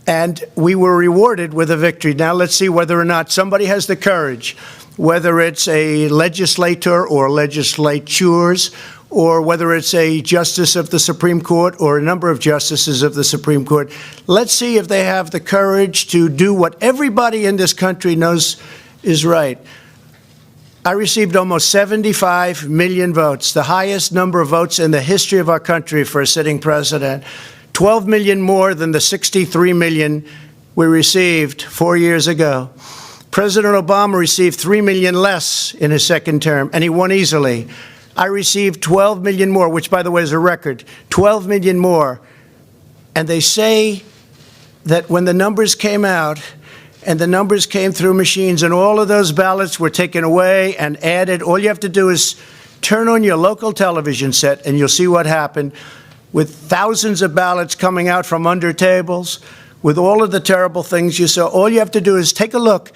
S10: and we were rewarded with a victory. Now let's see whether or not somebody has the courage, whether it's a legislator or legislatures, or whether it's a justice of the Supreme Court or a number of justices of the Supreme Court. Let's see if they have the courage to do what everybody in this country knows is right. I received almost 75 million votes, the highest number of votes in the history of our country for a sitting president, 12 million more than the 63 million we received 4 years ago. President Obama received 3 million less in his second term, and he won easily. I received 12 million more, which, by the way, is a record, 12 million more. And they say that when the numbers came out, and the numbers came through machines, and all of those ballots were taken away and added, all you have to do is turn on your local television set, and you'll see what happened, with thousands of ballots coming out from under tables, with all of the terrible things you saw. All you have to do is take a look,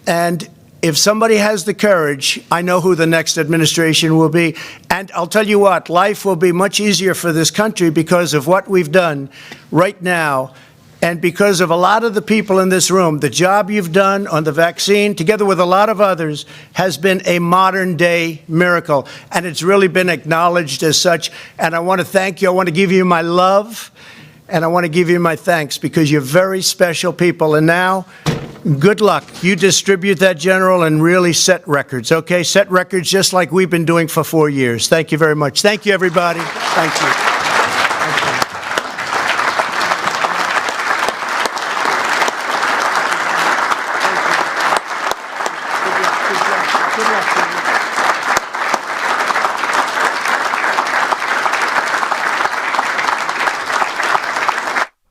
S10: and if somebody has the courage, I know who the next administration will be. And I'll tell you what, life will be much easier for this country because of what we've done right now, and because of a lot of the people in this room. The job you've done on the vaccine, together with a lot of others, has been a modern-day miracle, and it's really been acknowledged as such. And I want to thank you. I want to give you my love, and I want to give you my thanks, because you're very special people. And now, good luck. You distribute that, General, and really set records, okay? Set records just like we've been doing for 4 years. Thank you very much. Thank you, everybody. Thank you.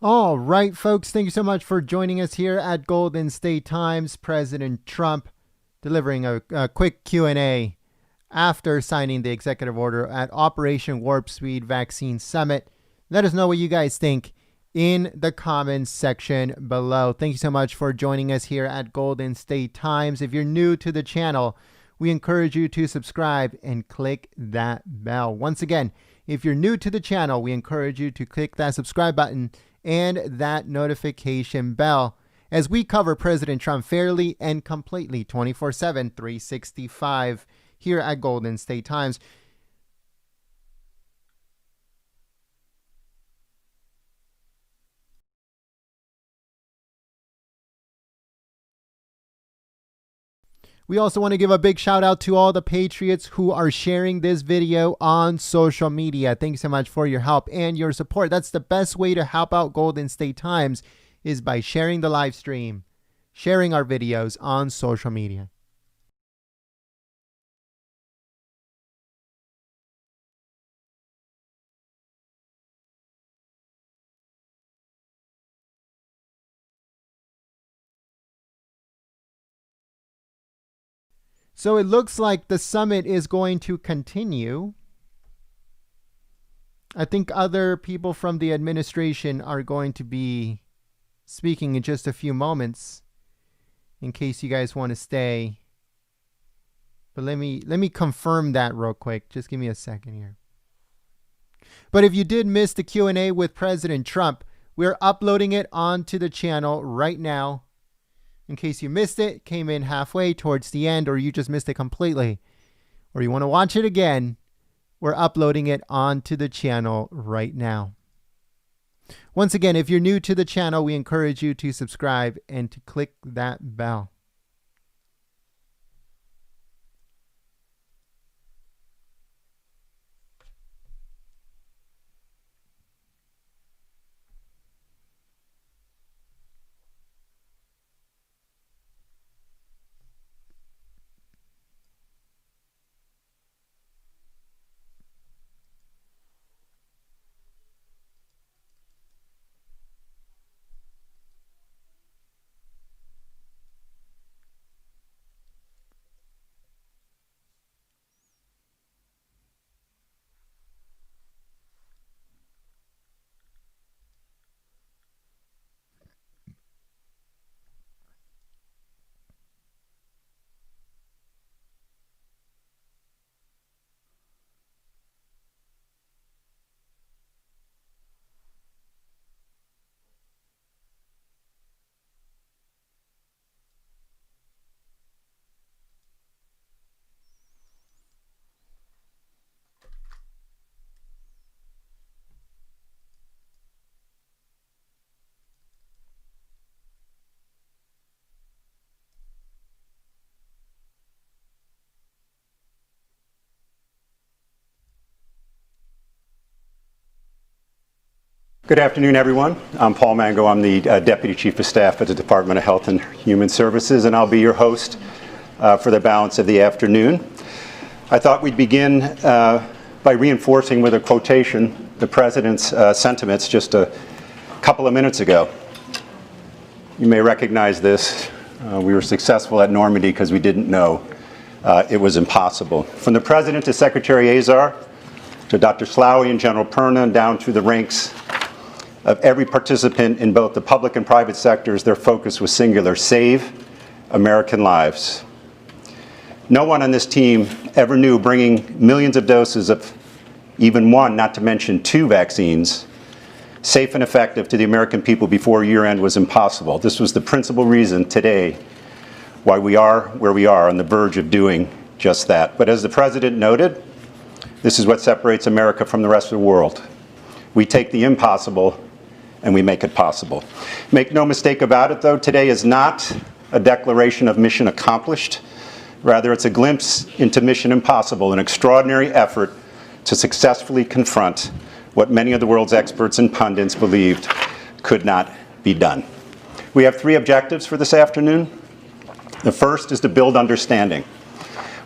S1: All right, folks, thank you so much for joining us here at Golden State Times. President Trump delivering a quick Q&A after signing the executive order at Operation Warp Speed Vaccine Summit. Let us know what you guys think in the comments section below. Thank you so much for joining us here at Golden State Times. If you're new to the channel, we encourage you to subscribe and click that bell. Once again, if you're new to the channel, we encourage you to click that subscribe button and that notification bell as we cover President Trump fairly and completely 24/7, 365 here at Golden State Times. We also want to give a big shout out to all the patriots who are sharing this video on social media. Thanks so much for your help and your support. That's the best way to help out Golden State Times, is by sharing the live stream, sharing our videos on social media. So it looks like the summit is going to continue. I think other people from the administration are going to be speaking in just a few moments, in case you guys want to stay. But let me confirm that real quick. Just give me a second here. But if you did miss the Q&A with President Trump, we're uploading it onto the channel right now. In case you missed it, came in halfway towards the end, or you just missed it completely, or you want to watch it again, we're uploading it onto the channel right now. Once again, if you're new to the channel, we encourage you to subscribe and to click that bell.
S19: Good afternoon, everyone. I'm Paul Mango. I'm the Deputy Chief of Staff at the Department of Health and Human Services, and I'll be your host for the balance of the afternoon. I thought we'd begin by reinforcing with a quotation the President's sentiments just a couple of minutes ago. You may recognize this. We were successful at Normandy because we didn't know it was impossible. From the President to Secretary Azar, to Dr. Slaoui and General Perna, and down through the ranks of every participant in both the public and private sectors, their focus was singular: save American lives. No one on this team ever knew bringing millions of doses of even one, not to mention two vaccines, safe and effective to the American people before year-end was impossible. This was the principal reason today why we are where we are, on the verge of doing just that. But as the President noted, this is what separates America from the rest of the world. We take the impossible and we make it possible. Make no mistake about it, though, today is not a declaration of mission accomplished. Rather, it's a glimpse into mission impossible, an extraordinary effort to successfully confront what many of the world's experts and pundits believed could not be done. We have three objectives for this afternoon. The first is to build understanding.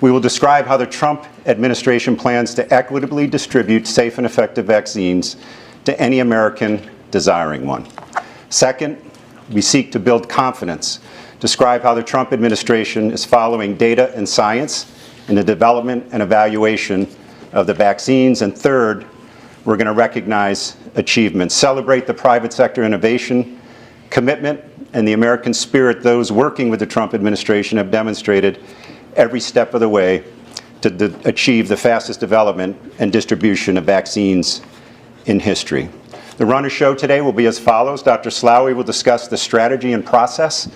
S19: We will describe how the Trump administration plans to equitably distribute safe and effective vaccines to any American desiring one. Second, we seek to build confidence, describe how the Trump administration is following data and science in the development and evaluation of the vaccines. And third, we're going to recognize achievements, celebrate the private sector innovation, commitment, and the American spirit those working with the Trump administration have demonstrated every step of the way to achieve the fastest development and distribution of vaccines in history. The run of show today will be as follows. Dr. Slaoui will discuss the strategy and process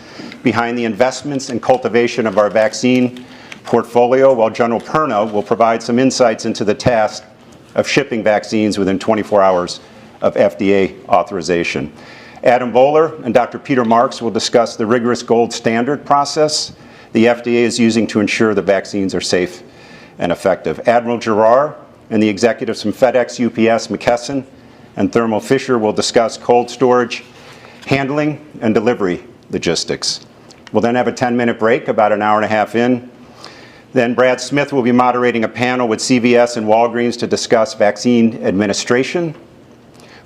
S19: behind the investments and cultivation of our vaccine portfolio, while General Perna will provide some insights into the task of shipping vaccines within 24 hours of FDA authorization. Adam Bowler and Dr. Peter Marks will discuss the rigorous gold standard process the FDA is using to ensure the vaccines are safe and effective. Admiral Giroir and the executives from FedEx, UPS, McKesson, and Thermo Fisher will discuss cold storage, handling, and delivery logistics. We'll then have a 10-minute break, about an hour and a half in. Then Brad Smith will be moderating a panel with CVS and Walgreens to discuss vaccine administration,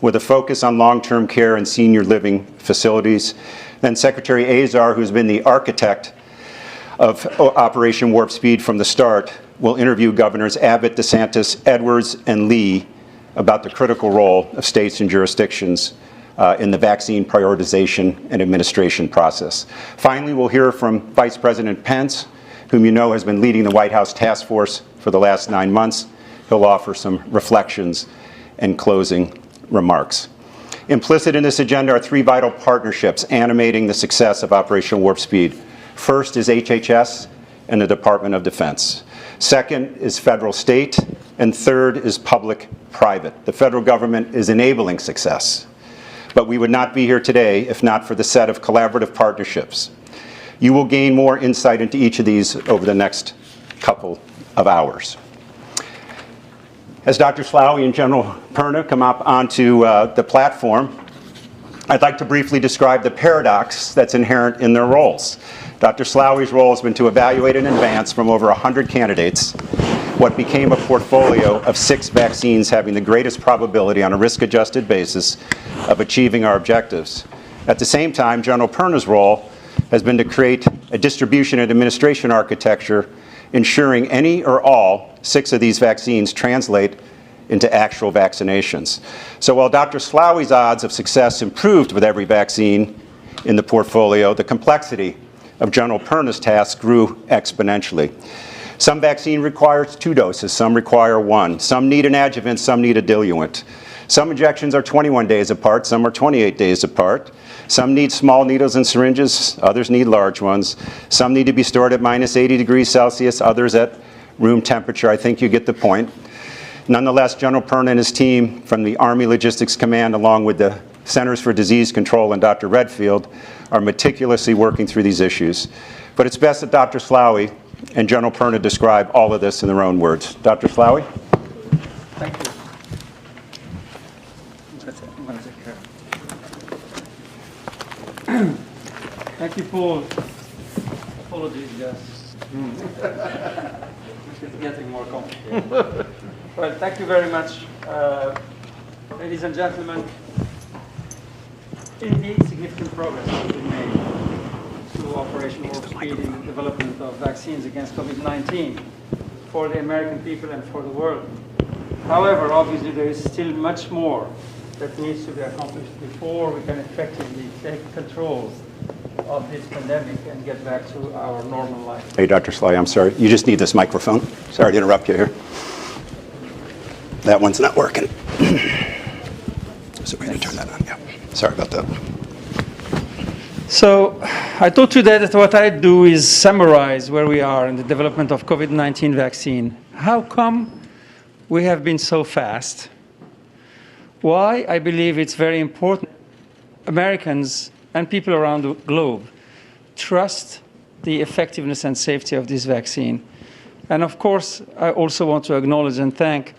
S19: with a focus on long-term care and senior living facilities. Then Secretary Azar, who's been the architect of Operation Warp Speed from the start, will interview Governors Abbott, DeSantis, Edwards, and Lee about the critical role of states and jurisdictions in the vaccine prioritization and administration process. Finally, we'll hear from Vice President Pence, whom you know has been leading the White House task force for the last 9 months. He'll offer some reflections and closing remarks. Implicit in this agenda are 3 vital partnerships animating the success of Operation Warp Speed. First is HHS and the Department of Defense. Second is federal state, and third is public-private. The federal government is enabling success, but we would not be here today if not for the set of collaborative partnerships. You will gain more insight into each of these over the next couple of hours. As Dr. Slaoui and General Perna come up onto the platform, I'd like to briefly describe the paradox that's inherent in their roles. Dr. Slaoui's role has been to evaluate and advance from over 100 candidates what became a portfolio of 6 vaccines having the greatest probability on a risk-adjusted basis of achieving our objectives. At the same time, General Perna's role has been to create a distribution and administration architecture ensuring any or all 6 of these vaccines translate into actual vaccinations. So while Dr. Slaoui's odds of success improved with every vaccine in the portfolio, the complexity of General Perna's task grew exponentially. Some vaccine requires 2 doses, some require 1. Some need an adjuvant, some need a diluent. Some injections are 21 days apart, some are 28 days apart. Some need small needles and syringes, others need large ones. Some need to be stored at minus 80 degrees Celsius, others at room temperature. I think you get the point. Nonetheless, General Perna and his team from the Army Logistics Command, along with the Centers for Disease Control and Dr. Redfield, are meticulously working through these issues. But it's best that Dr. Slaoui and General Perna describe all of this in their own words. Dr. Slaoui?
S14: Thank you. Thank you, Paul. Apologies, guys. It's getting more complicated. Well, thank you very much. Ladies and gentlemen, indeed significant progress has been made through Operation Warp Speed in the development of vaccines against COVID-19 for the American people and for the world. However, obviously there is still much more that needs to be accomplished before we can effectively take control of this pandemic and get back to our normal life.
S19: Hey, Dr. Slaoui, I'm sorry. You just need this microphone. Sorry to interrupt you here. That one's not working. So we need to turn that on. Yeah. Sorry about that.
S14: So I thought today that what I do is summarize where we are in the development of COVID-19 vaccine. How come we have been so fast? Why I believe it's very important Americans and people around the globe trust the effectiveness and safety of this vaccine. And of course, I also want to acknowledge and thank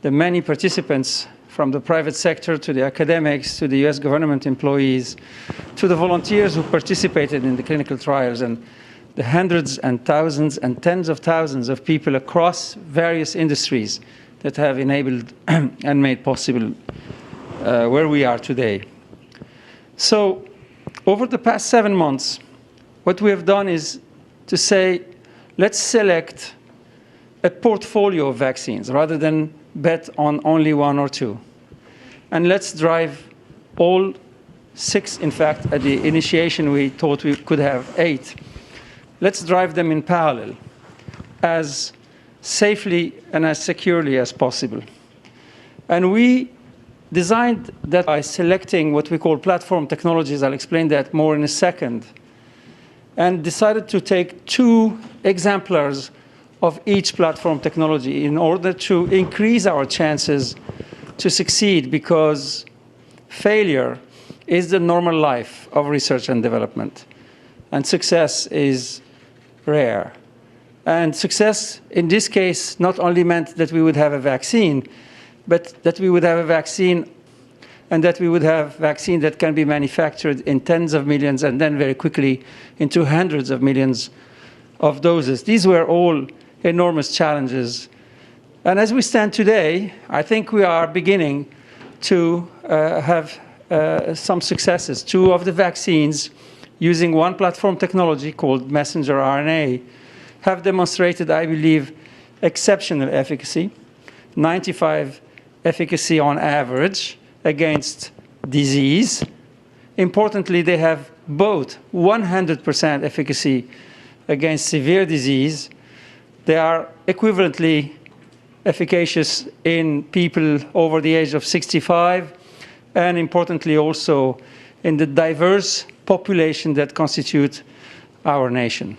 S14: the many participants from the private sector to the academics to the US government employees to the volunteers who participated in the clinical trials and the hundreds and thousands and tens of thousands of people across various industries that have enabled and made possible where we are today. So over the past 7 months, what we have done is to say, let's select a portfolio of vaccines rather than bet on only 1 or 2. And let's drive all 6, in fact, at the initiation we thought we could have 8. Let's drive them in parallel as safely and as securely as possible. And we designed that by selecting what we call platform technologies. I'll explain that more in a second. And decided to take 2 exemplars of each platform technology in order to increase our chances to succeed, because failure is the normal life of research and development. And success is rare. And success in this case not only meant that we would have a vaccine, but that we would have a vaccine and that we would have vaccine that can be manufactured in tens of millions and then very quickly into hundreds of millions of doses. These were all enormous challenges. And as we stand today, I think we are beginning to have some successes. 2 of the vaccines using one platform technology called messenger RNA have demonstrated, I believe, exceptional efficacy, 95 efficacy on average against disease. Importantly, they have both 100% efficacy against severe disease. They are equivalently efficacious in people over the age of 65, and importantly also in the diverse population that constitute our nation.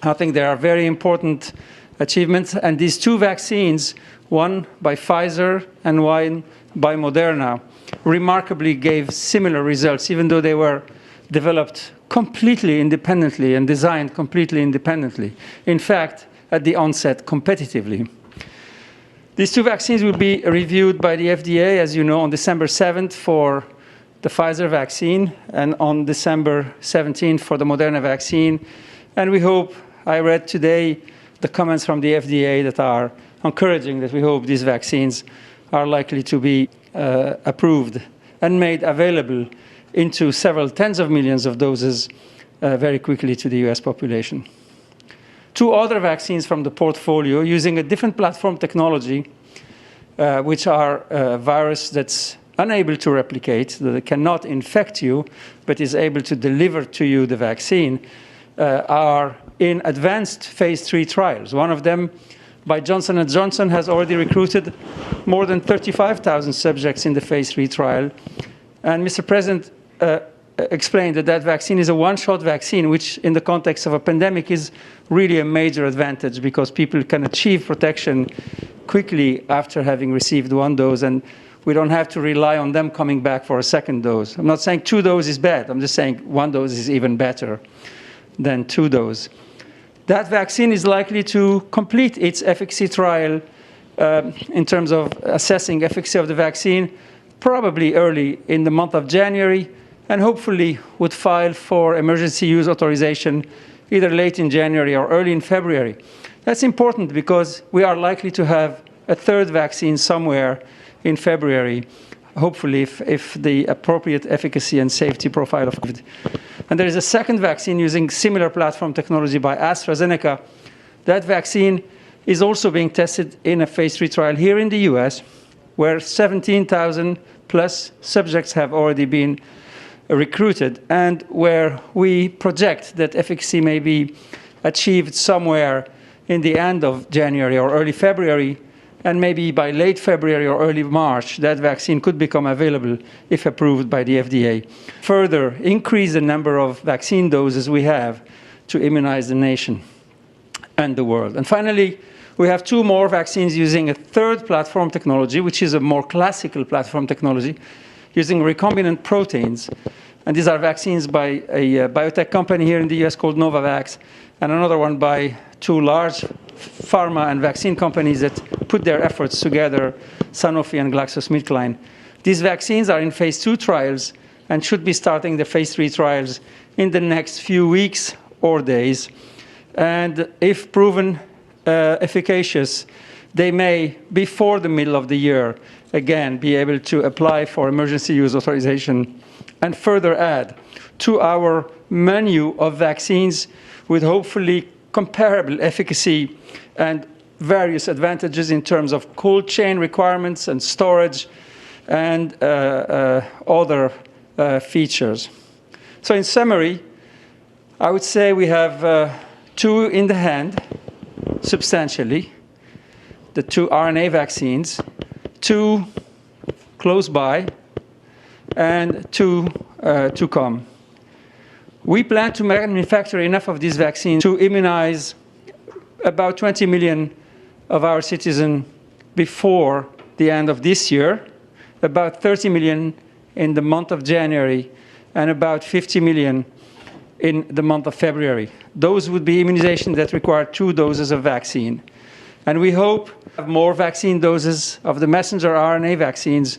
S14: I think there are very important achievements, and these 2 vaccines, one by Pfizer and one by Moderna, remarkably gave similar results, even though they were developed completely independently and designed completely independently. In fact, at the onset, competitively. These 2 vaccines will be reviewed by the FDA, as you know, on December 7th for the Pfizer vaccine and on December 17th for the Moderna vaccine. And we hope, I read today the comments from the FDA that are encouraging, that we hope these vaccines are likely to be approved and made available into several tens of millions of doses very quickly to the US population. 2 other vaccines from the portfolio using a different platform technology, which are a virus that's unable to replicate, that it cannot infect you, but is able to deliver to you the vaccine, are in advanced phase 3 trials. One of them by Johnson & Johnson has already recruited more than 35,000 subjects in the phase 3 trial. And Mr. President explained that that vaccine is a one-shot vaccine, which in the context of a pandemic is really a major advantage because people can achieve protection quickly after having received 1 dose, and we don't have to rely on them coming back for a second dose. I'm not saying 2 doses is bad. I'm just saying 1 dose is even better than 2 doses. That vaccine is likely to complete its efficacy trial in terms of assessing efficacy of the vaccine probably early in the month of January, and hopefully would file for emergency use authorization either late in January or early in February. That's important because we are likely to have a 3rd vaccine somewhere in February, hopefully if the appropriate efficacy and safety profile of COVID. And there is a 2nd vaccine using similar platform technology by AstraZeneca. That vaccine is also being tested in a phase 3 trial here in the US, where 17,000 plus subjects have already been recruited, and where we project that efficacy may be achieved somewhere in the end of January or early February, and maybe by late February or early March, that vaccine could become available if approved by the FDA. Further, increase the number of vaccine doses we have to immunize the nation and the world. And finally, we have 2 more vaccines using a 3rd platform technology, which is a more classical platform technology, using recombinant proteins. And these are vaccines by a biotech company here in the US called Novavax, and another one by 2 large pharma and vaccine companies that put their efforts together, Sanofi and GlaxoSmithKline. These vaccines are in phase 2 trials and should be starting the phase 3 trials in the next few weeks or days. And if proven efficacious, they may, before the middle of the year, again, be able to apply for emergency use authorization and further add to our menu of vaccines with hopefully comparable efficacy and various advantages in terms of cold chain requirements and storage and other features. So in summary, I would say we have 2 in the hand, substantially, the 2 RNA vaccines, 2 close by, and 2 to come. We plan to manufacture enough of these vaccines to immunize about 20 million of our citizens before the end of this year, about 30 million in the month of January, and about 50 million in the month of February. Those would be immunizations that require 2 doses of vaccine. And we hope to have more vaccine doses of the messenger RNA vaccines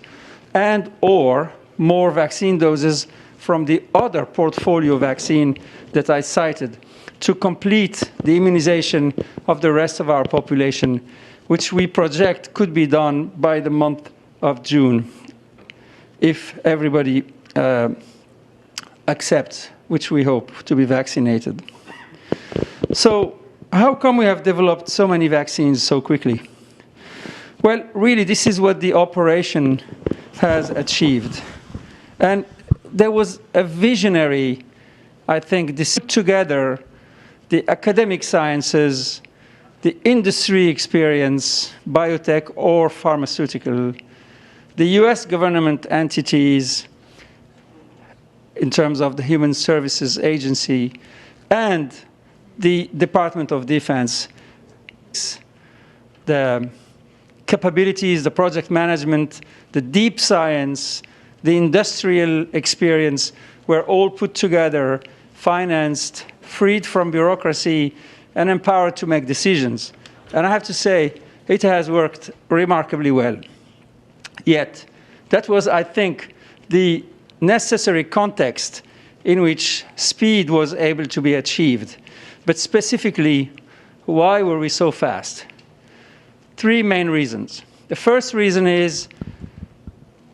S14: and or more vaccine doses from the other portfolio vaccine that I cited to complete the immunization of the rest of our population, which we project could be done by the month of June, if everybody accepts, which we hope, to be vaccinated. So how come we have developed so many vaccines so quickly? Well, really, this is what the operation has achieved. And there was a visionary, I think, this together the academic sciences, the industry experience, biotech or pharmaceutical, the US government entities in terms of the Human Services Agency, and the Department of Defense. The capabilities, the project management, the deep science, the industrial experience were all put together, financed, freed from bureaucracy, and empowered to make decisions. And I have to say, it has worked remarkably well. Yet, that was, I think, the necessary context in which speed was able to be achieved. But specifically, why were we so fast? 3 main reasons. The first reason is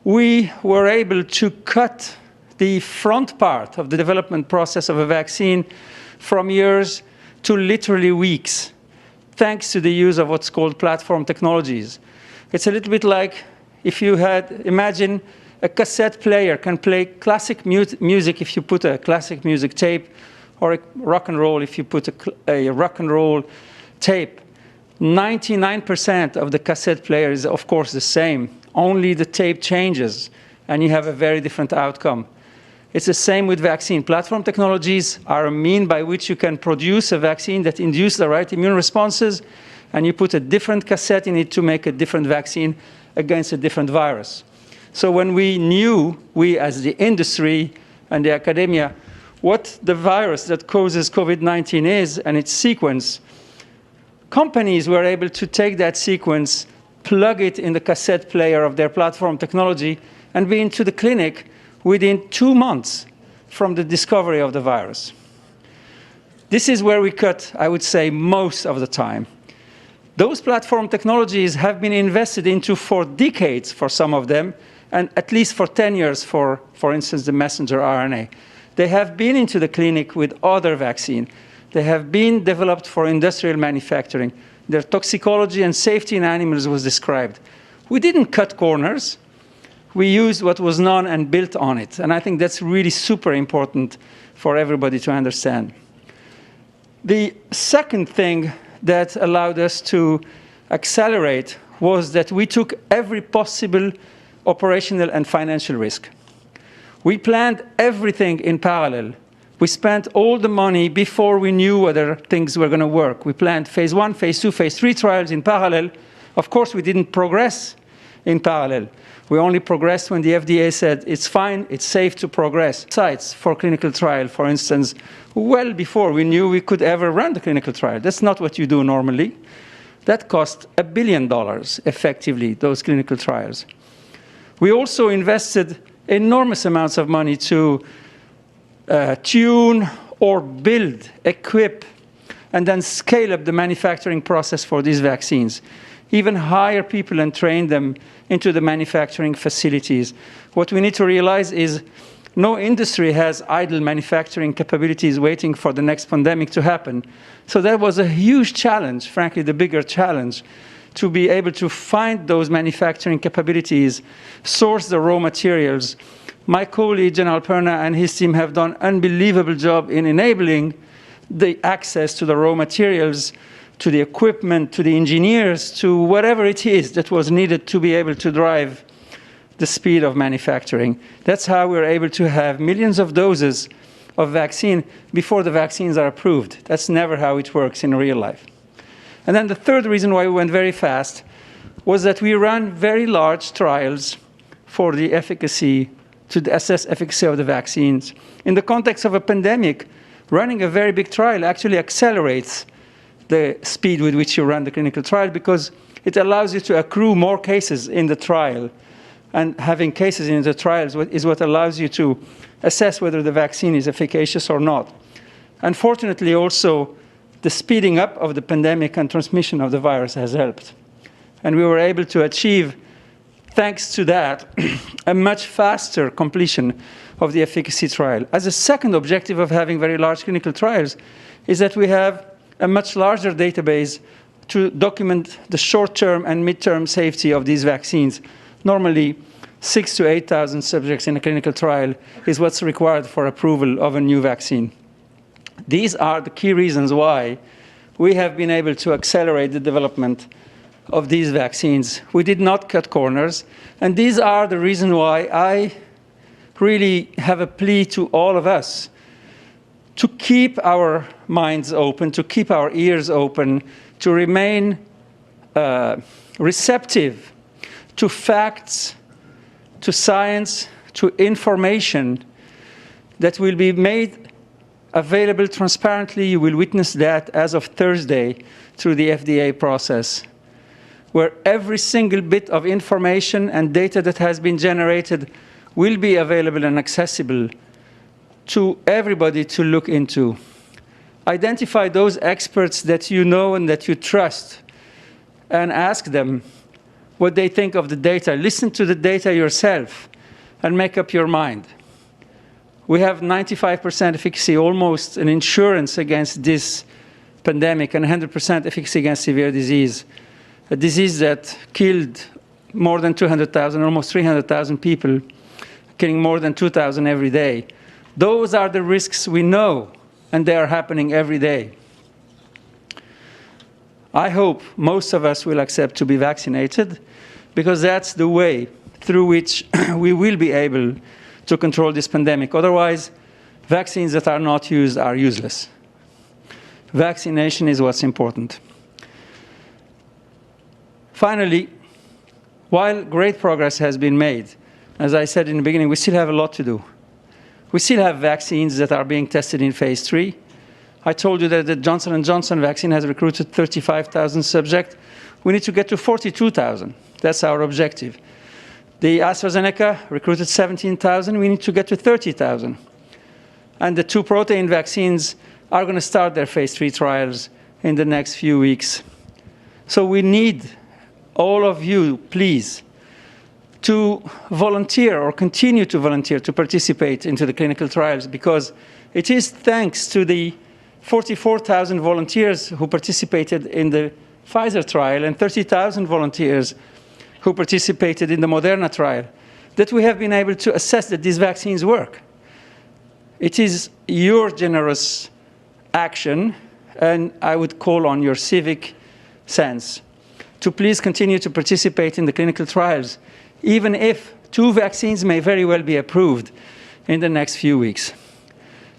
S14: we were able to cut the front part of the development process of a vaccine from years to literally weeks, thanks to the use of what's called platform technologies. It's a little bit like if you had, imagine a cassette player can play classic music if you put a classic music tape, or a rock and roll if you put a rock and roll tape. 99% of the cassette player is, of course, the same. Only the tape changes, and you have a very different outcome. It's the same with vaccine. Platform technologies are a mean by which you can produce a vaccine that induces the right immune responses, and you put a different cassette in it to make a different vaccine against a different virus. So when we knew, we as the industry and the academia, what the virus that causes COVID-19 is and its sequence, companies were able to take that sequence, plug it in the cassette player of their platform technology, and be into the clinic within 2 months from the discovery of the virus. This is where we cut, I would say, most of the time. Those platform technologies have been invested into for decades for some of them, and at least for 10 years for instance, the messenger RNA. They have been into the clinic with other vaccines. They have been developed for industrial manufacturing. Their toxicology and safety in animals was described. We didn't cut corners. We used what was known and built on it. And I think that's really super important for everybody to understand. The second thing that allowed us to accelerate was that we took every possible operational and financial risk. We planned everything in parallel. We spent all the money before we knew whether things were going to work. We planned phase 1, phase 2, phase 3 trials in parallel. Of course, we didn't progress in parallel. We only progressed when the FDA said it's fine, it's safe to progress. Sites for clinical trial, for instance, well before we knew we could ever run the clinical trial. That's not what you do normally. That cost $1 billion, effectively, those clinical trials. We also invested enormous amounts of money to tune or build, equip, and then scale up the manufacturing process for these vaccines. Even hire people and train them into the manufacturing facilities. What we need to realize is no industry has idle manufacturing capabilities waiting for the next pandemic to happen. So that was a huge challenge, frankly, the bigger challenge, to be able to find those manufacturing capabilities, source the raw materials. My colleague, General Perna, and his team have done an unbelievable job in enabling the access to the raw materials, to the equipment, to the engineers, to whatever it is that was needed to be able to drive the speed of manufacturing. That's how we're able to have millions of doses of vaccine before the vaccines are approved. That's never how it works in real life. And then the third reason why we went very fast was that we ran very large trials for the efficacy, to assess efficacy of the vaccines. In the context of a pandemic, running a very big trial actually accelerates the speed with which you run the clinical trial, because it allows you to accrue more cases in the trial. And having cases in the trials is what allows you to assess whether the vaccine is efficacious or not. Unfortunately, also, the speeding up of the pandemic and transmission of the virus has helped. And we were able to achieve, thanks to that, a much faster completion of the efficacy trial. As a second objective of having very large clinical trials is that we have a much larger database to document the short-term and mid-term safety of these vaccines. Normally, 6,000 to 8,000 subjects in a clinical trial is what's required for approval of a new vaccine. These are the key reasons why we have been able to accelerate the development of these vaccines. We did not cut corners, and these are the reasons why I really have a plea to all of us to keep our minds open, to keep our ears open, to remain receptive to facts, to science, to information that will be made available transparently. You will witness that as of Thursday through the FDA process, where every single bit of information and data that has been generated will be available and accessible to everybody to look into. Identify those experts that you know and that you trust and ask them what they think of the data. Listen to the data yourself and make up your mind. We have 95% efficacy, almost an insurance against this pandemic, and 100% efficacy against severe disease, a disease that killed more than 200,000, almost 300,000 people, killing more than 2,000 every day. Those are the risks we know, and they are happening every day. I hope most of us will accept to be vaccinated, because that's the way through which we will be able to control this pandemic. Otherwise, vaccines that are not used are useless. Vaccination is what's important. Finally, while great progress has been made, as I said in the beginning, we still have a lot to do. We still have vaccines that are being tested in phase 3. I told you that the Johnson & Johnson vaccine has recruited 35,000 subjects. We need to get to 42,000. That's our objective. The AstraZeneca recruited 17,000. We need to get to 30,000. And the 2 protein vaccines are going to start their phase 3 trials in the next few weeks. So we need all of you, please, to volunteer or continue to volunteer to participate into the clinical trials, because it is thanks to the 44,000 volunteers who participated in the Pfizer trial and 30,000 volunteers who participated in the Moderna trial that we have been able to assess that these vaccines work. It is your generous action, and I would call on your civic sense to please continue to participate in the clinical trials, even if 2 vaccines may very well be approved in the next few weeks.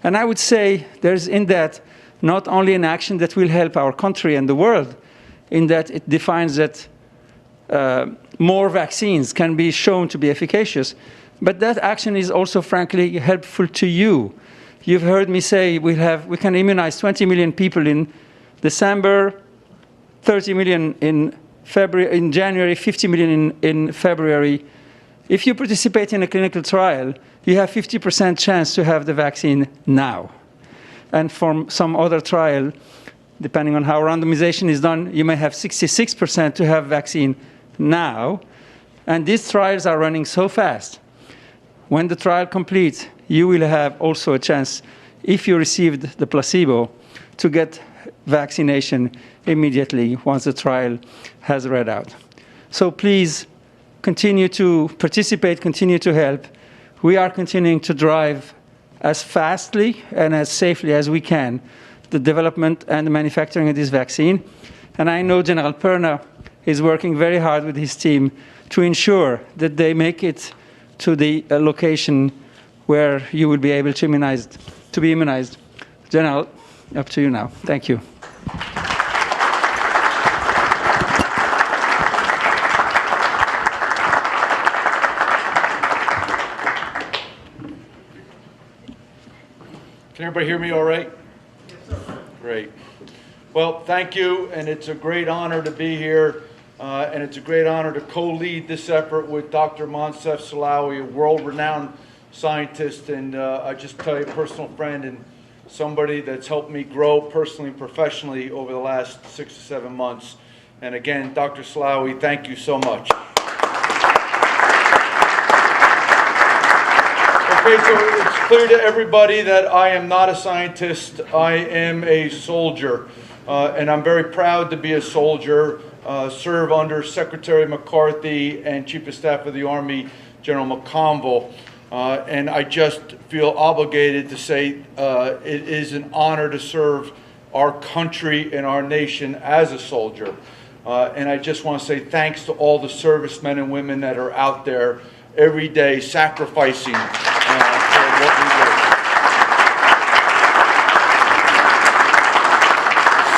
S14: And I would say there's in that not only an action that will help our country and the world, in that it defines that more vaccines can be shown to be efficacious, but that action is also, frankly, helpful to you. You've heard me say we can immunize 20 million people in December, 30 million in January, 50 million in February. If you participate in a clinical trial, you have 50% chance to have the vaccine now. And from some other trial, depending on how randomization is done, you may have 66% to have vaccine now. And these trials are running so fast. When the trial completes, you will have also a chance, if you received the placebo, to get vaccination immediately once the trial has read out. So please continue to participate, continue to help. We are continuing to drive as fastly and as safely as we can the development and the manufacturing of this vaccine. And I know General Perna is working very hard with his team to ensure that they make it to the location where you will be able to be immunized. General, up to you now. Thank you.
S6: Can everybody hear me all right? Great. Well, thank you, and it's a great honor to be here, and it's a great honor to co-lead this effort with Dr. Moncef Slaoui, a world-renowned scientist, and I just tell you, a personal friend and somebody that's helped me grow personally and professionally over the last 6 to 7 months. And again, Dr. Slaoui, thank you so much. Okay, so it's clear to everybody that I am not a scientist. I am a soldier, and I'm very proud to be a soldier, serve under Secretary McCarthy and Chief of Staff of the Army, General McConville. And I just feel obligated to say it is an honor to serve our country and our nation as a soldier. And I just want to say thanks to all the servicemen and women that are out there every day sacrificing for what we do.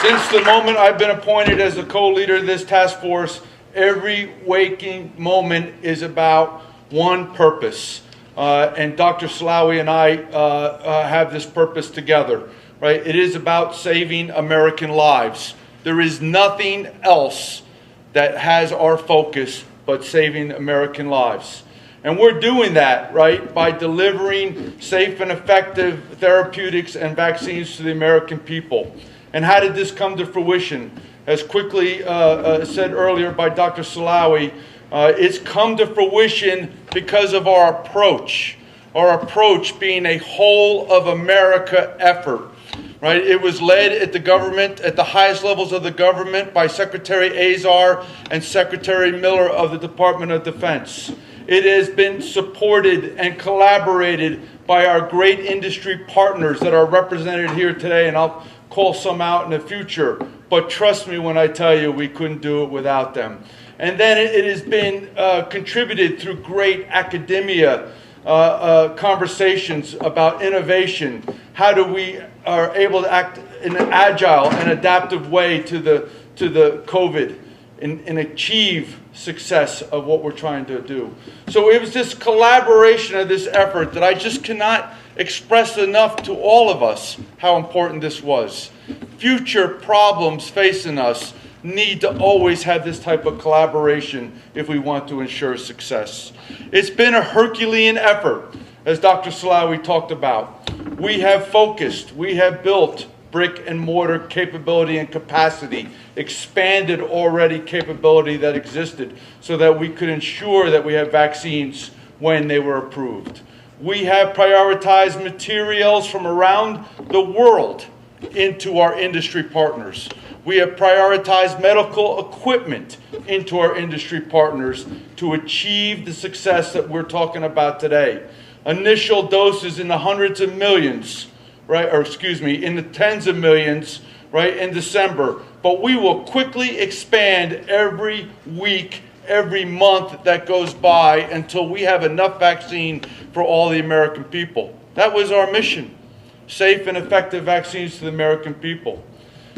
S6: Since the moment I've been appointed as the co-leader of this task force, every waking moment is about one purpose. And Dr. Slaoui and I have this purpose together, right? It is about saving American lives. There is nothing else that has our focus but saving American lives. And we're doing that, right, by delivering safe and effective therapeutics and vaccines to the American people. And how did this come to fruition? As quickly said earlier by Dr. Slaoui, it's come to fruition because of our approach being a whole of America effort. Right? It was led at the government, at the highest levels of the government, by Secretary Azar and Secretary Miller of the Department of Defense. It has been supported and collaborated by our great industry partners that are represented here today, and I'll call some out in the future. But trust me when I tell you, we couldn't do it without them. And then it has been contributed through great academia conversations about innovation. How do we are able to act in an agile and adaptive way to the COVID and achieve success of what we're trying to do. So it was this collaboration of this effort that I just cannot express enough to all of us how important this was. Future problems facing us need to always have this type of collaboration if we want to ensure success. It's been a Herculean effort, as Dr. Slaoui talked about. We have focused, we have built brick and mortar capability and capacity, expanded already capability that existed so that we could ensure that we have vaccines when they were approved. We have prioritized materials from around the world into our industry partners. We have prioritized medical equipment into our industry partners to achieve the success that we're talking about today. Initial doses in the hundreds of millions, right, or excuse me, in the tens of millions, right, in December. But we will quickly expand every week, every month that goes by until we have enough vaccine for all the American people. That was our mission, safe and effective vaccines to the American people.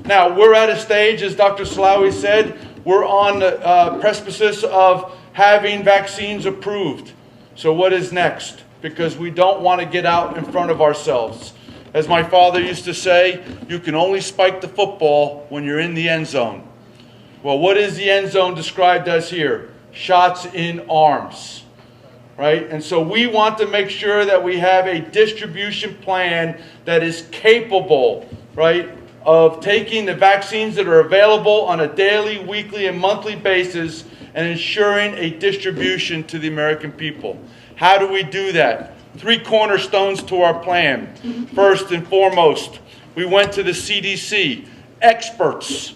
S6: Now, we're at a stage, as Dr. Slaoui said, we're on the precipice of having vaccines approved. So what is next? Because we don't want to get out in front of ourselves. As my father used to say, you can only spike the football when you're in the end zone. Well, what is the end zone described as here? Shots in arms, right? And so we want to make sure that we have a distribution plan that is capable, right, of taking the vaccines that are available on a daily, weekly, and monthly basis and ensuring a distribution to the American people. How do we do that? 3 cornerstones to our plan. First and foremost, we went to the CDC, experts,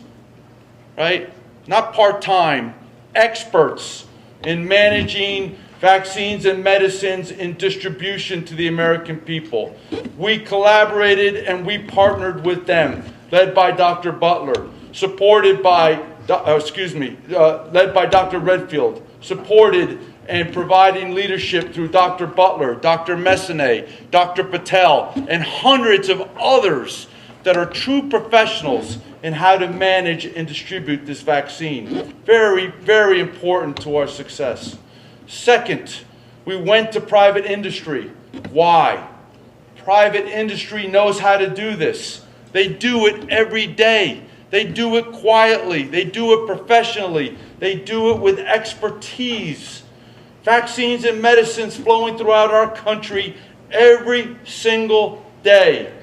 S6: right? Not part-time, experts in managing vaccines and medicines in distribution to the American people. We collaborated and we partnered with them, led by Dr. Butler, supported by, led by Dr. Redfield, supported and providing leadership through Dr. Butler, Dr. Messonnier, Dr. Patel, and hundreds of others that are true professionals in how to manage and distribute this vaccine. Very, very important to our success. Second, we went to private industry. Why? Private industry knows how to do this. They do it every day. They do it quietly. They do it professionally. They do it with expertise. Vaccines and medicines flowing throughout our country every single day,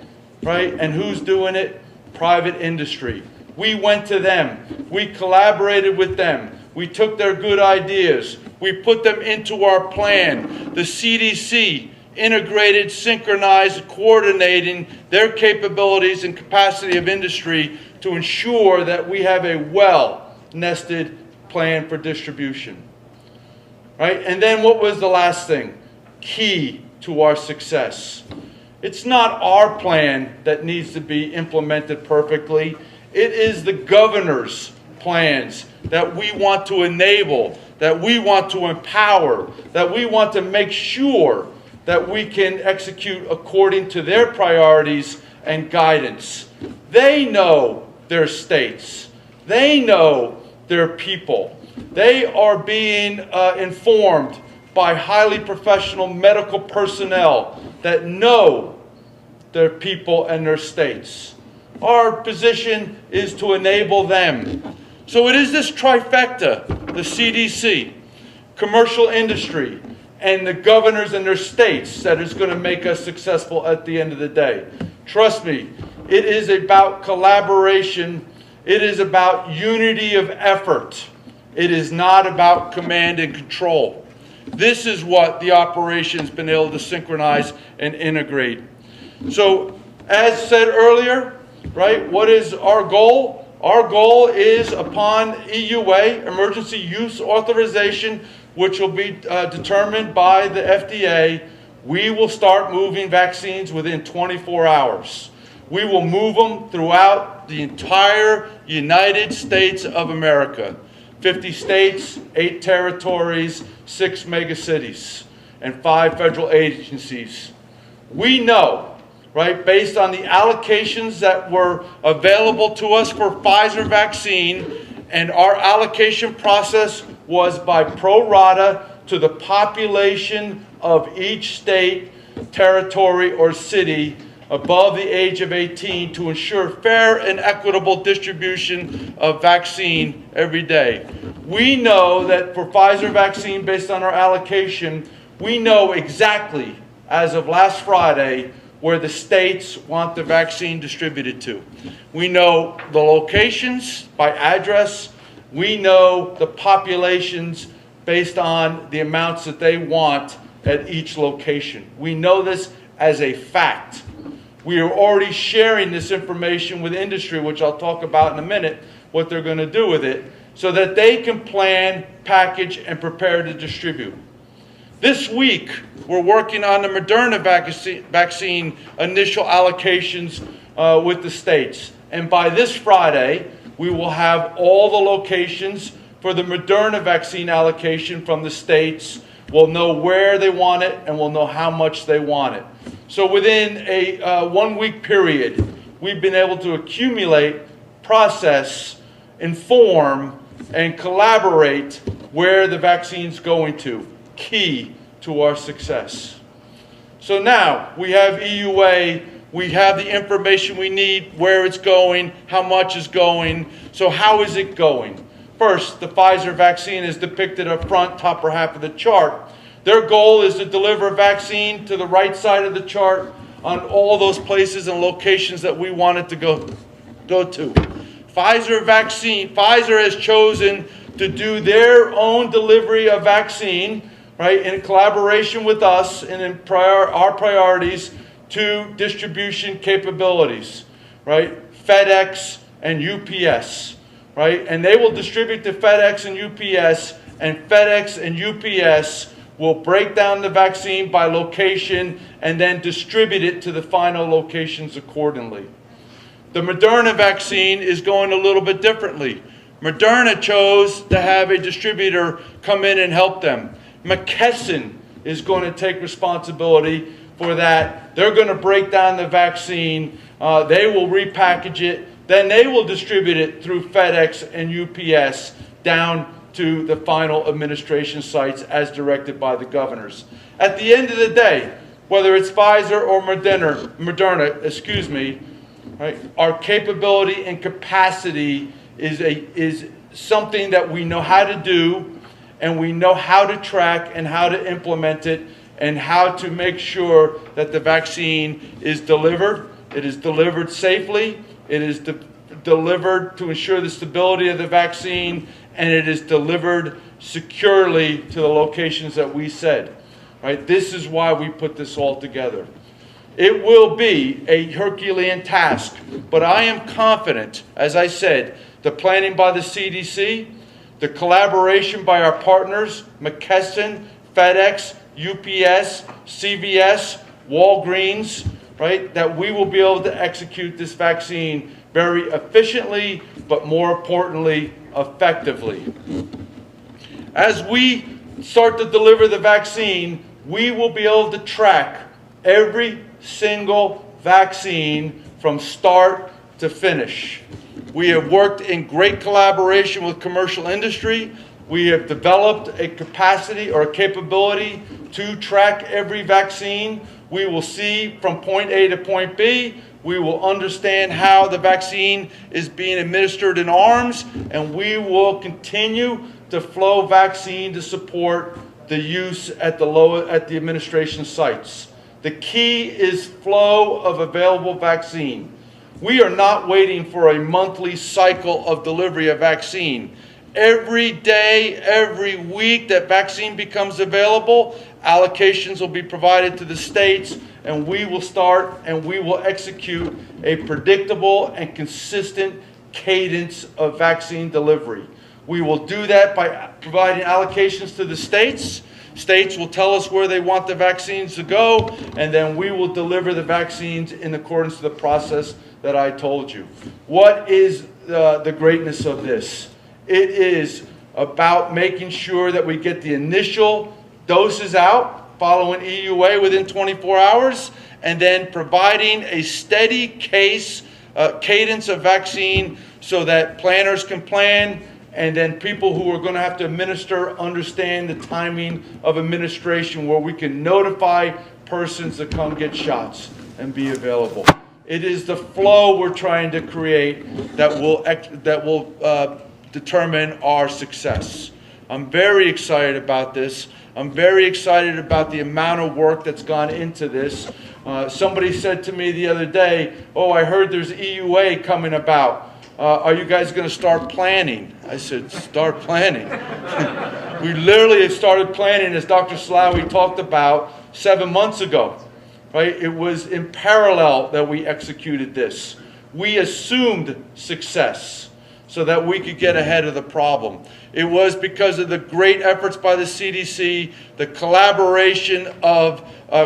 S6: right? And who's doing it? Private industry. We went to them. We collaborated with them. We took their good ideas. We put them into our plan. The CDC integrated, synchronized, coordinating their capabilities and capacity of industry to ensure that we have a well-nested plan for distribution. Right? And then what was the last thing? Key to our success. It's not our plan that needs to be implemented perfectly. It is the governor's plans that we want to enable, that we want to empower, that we want to make sure that we can execute according to their priorities and guidance. They know their states. They know their people. They are being informed by highly professional medical personnel that know their people and their states. Our position is to enable them. So it is this trifecta, the CDC, commercial industry, and the governors and their states that is going to make us successful at the end of the day. Trust me, it is about collaboration. It is about unity of effort. It is not about command and control. This is what the operation's been able to synchronize and integrate. So, as said earlier, right, what is our goal? Our goal is upon EUA, emergency use authorization, which will be determined by the FDA, we will start moving vaccines within 24 hours. We will move them throughout the entire United States of America. 50 states, 8 territories, 6 megacities, and 5 federal agencies. We know, right, based on the allocations that were available to us for Pfizer vaccine, and our allocation process was by pro rata to the population of each state, territory, or city above the age of 18 to ensure fair and equitable distribution of vaccine every day. We know that for Pfizer vaccine, based on our allocation, we know exactly, as of last Friday, where the states want the vaccine distributed to. We know the locations by address. We know the populations based on the amounts that they want at each location. We know this as a fact. We are already sharing this information with industry, which I'll talk about in a minute, what they're going to do with it, so that they can plan, package, and prepare to distribute. This week, we're working on the Moderna vaccine initial allocations with the states. And by this Friday, we will have all the locations for the Moderna vaccine allocation from the states. We'll know where they want it, and we'll know how much they want it. So within a 1 week period, we've been able to accumulate, process, inform, and collaborate where the vaccine's going to. Key to our success. So now we have EUA, we have the information we need, where it's going, how much is going. So how is it going? First, the Pfizer vaccine is depicted up front, top or half of the chart. Their goal is to deliver a vaccine to the right side of the chart on all those places and locations that we want it to go to. Pfizer has chosen to do their own delivery of vaccine, right, in collaboration with us and in our priorities to distribution capabilities, right, FedEx and UPS, right, and they will distribute to FedEx and UPS, and FedEx and UPS will break down the vaccine by location and then distribute it to the final locations accordingly. The Moderna vaccine is going a little bit differently. Moderna chose to have a distributor come in and help them. McKesson is going to take responsibility for that. They're going to break down the vaccine. They will repackage it. Then they will distribute it through FedEx and UPS down to the final administration sites as directed by the governors. At the end of the day, whether it's Pfizer or Moderna, Right? Our capability and capacity is something that we know how to do, and we know how to track and how to implement it, and how to make sure that the vaccine is delivered. It is delivered safely. It is delivered to ensure the stability of the vaccine, and it is delivered securely to the locations that we said. Right? This is why we put this all together. It will be a Herculean task, but I am confident, as I said, the planning by the CDC, the collaboration by our partners, McKesson, FedEx, UPS, CVS, Walgreens, right, that we will be able to execute this vaccine very efficiently, but more importantly, effectively. As we start to deliver the vaccine, we will be able to track every single vaccine from start to finish. We have worked in great collaboration with commercial industry. We have developed a capacity or a capability to track every vaccine. We will see from point A to point B. We will understand how the vaccine is being administered in arms, and we will continue to flow vaccine to support the use at the administration sites. The key is flow of available vaccine. We are not waiting for a monthly cycle of delivery of vaccine. Every day, every week that vaccine becomes available, allocations will be provided to the states, and we will start and we will execute a predictable and consistent cadence of vaccine delivery. We will do that by providing allocations to the states. States will tell us where they want the vaccines to go, and then we will deliver the vaccines in accordance to the process that I told you. What is the greatness of this? It is about making sure that we get the initial doses out following EUA within 24 hours, and then providing a steady cadence of vaccine so that planners can plan, and then people who are going to have to administer understand the timing of administration, where we can notify persons to come get shots and be available. It is the flow we're trying to create that will determine our success. I'm very excited about this. I'm very excited about the amount of work that's gone into this. Somebody said to me the other day, "Oh, I heard there's EUA coming about. Are you guys going to start planning?" I said, "Start planning." We literally have started planning, as Dr. Slawi talked about, 7 months ago. Right? It was in parallel that we executed this. We assumed success so that we could get ahead of the problem. It was because of the great efforts by the CDC, the collaboration of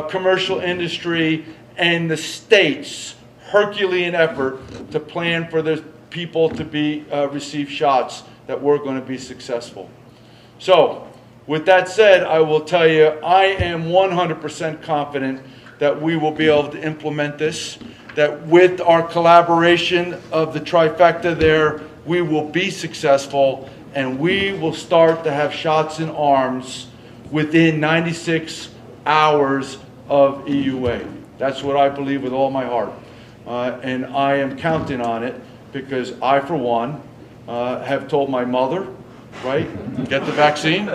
S6: commercial industry, and the states' Herculean effort to plan for the people to receive shots, that we're going to be successful. So, with that said, I will tell you, I am 100% confident that we will be able to implement this, that with our collaboration of the trifecta there, we will be successful, and we will start to have shots in arms within 96 hours of EUA. That's what I believe with all my heart. And I am counting on it, because I, for one, have told my mother, right, get the vaccine.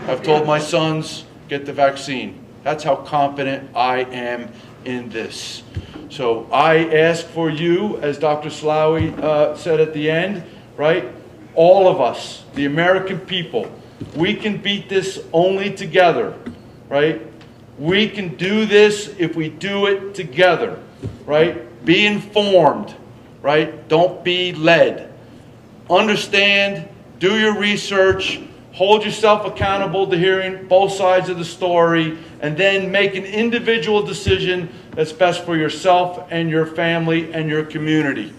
S6: I've told my sons, get the vaccine. That's how confident I am in this. So I ask for you, as Dr. Slawi said at the end, right, all of us, the American people, we can beat this only together, right? We can do this if we do it together, right? Be informed, right? Don't be led. Understand, do your research, hold yourself accountable to hearing both sides of the story, and then make an individual decision that's best for yourself and your family and your community,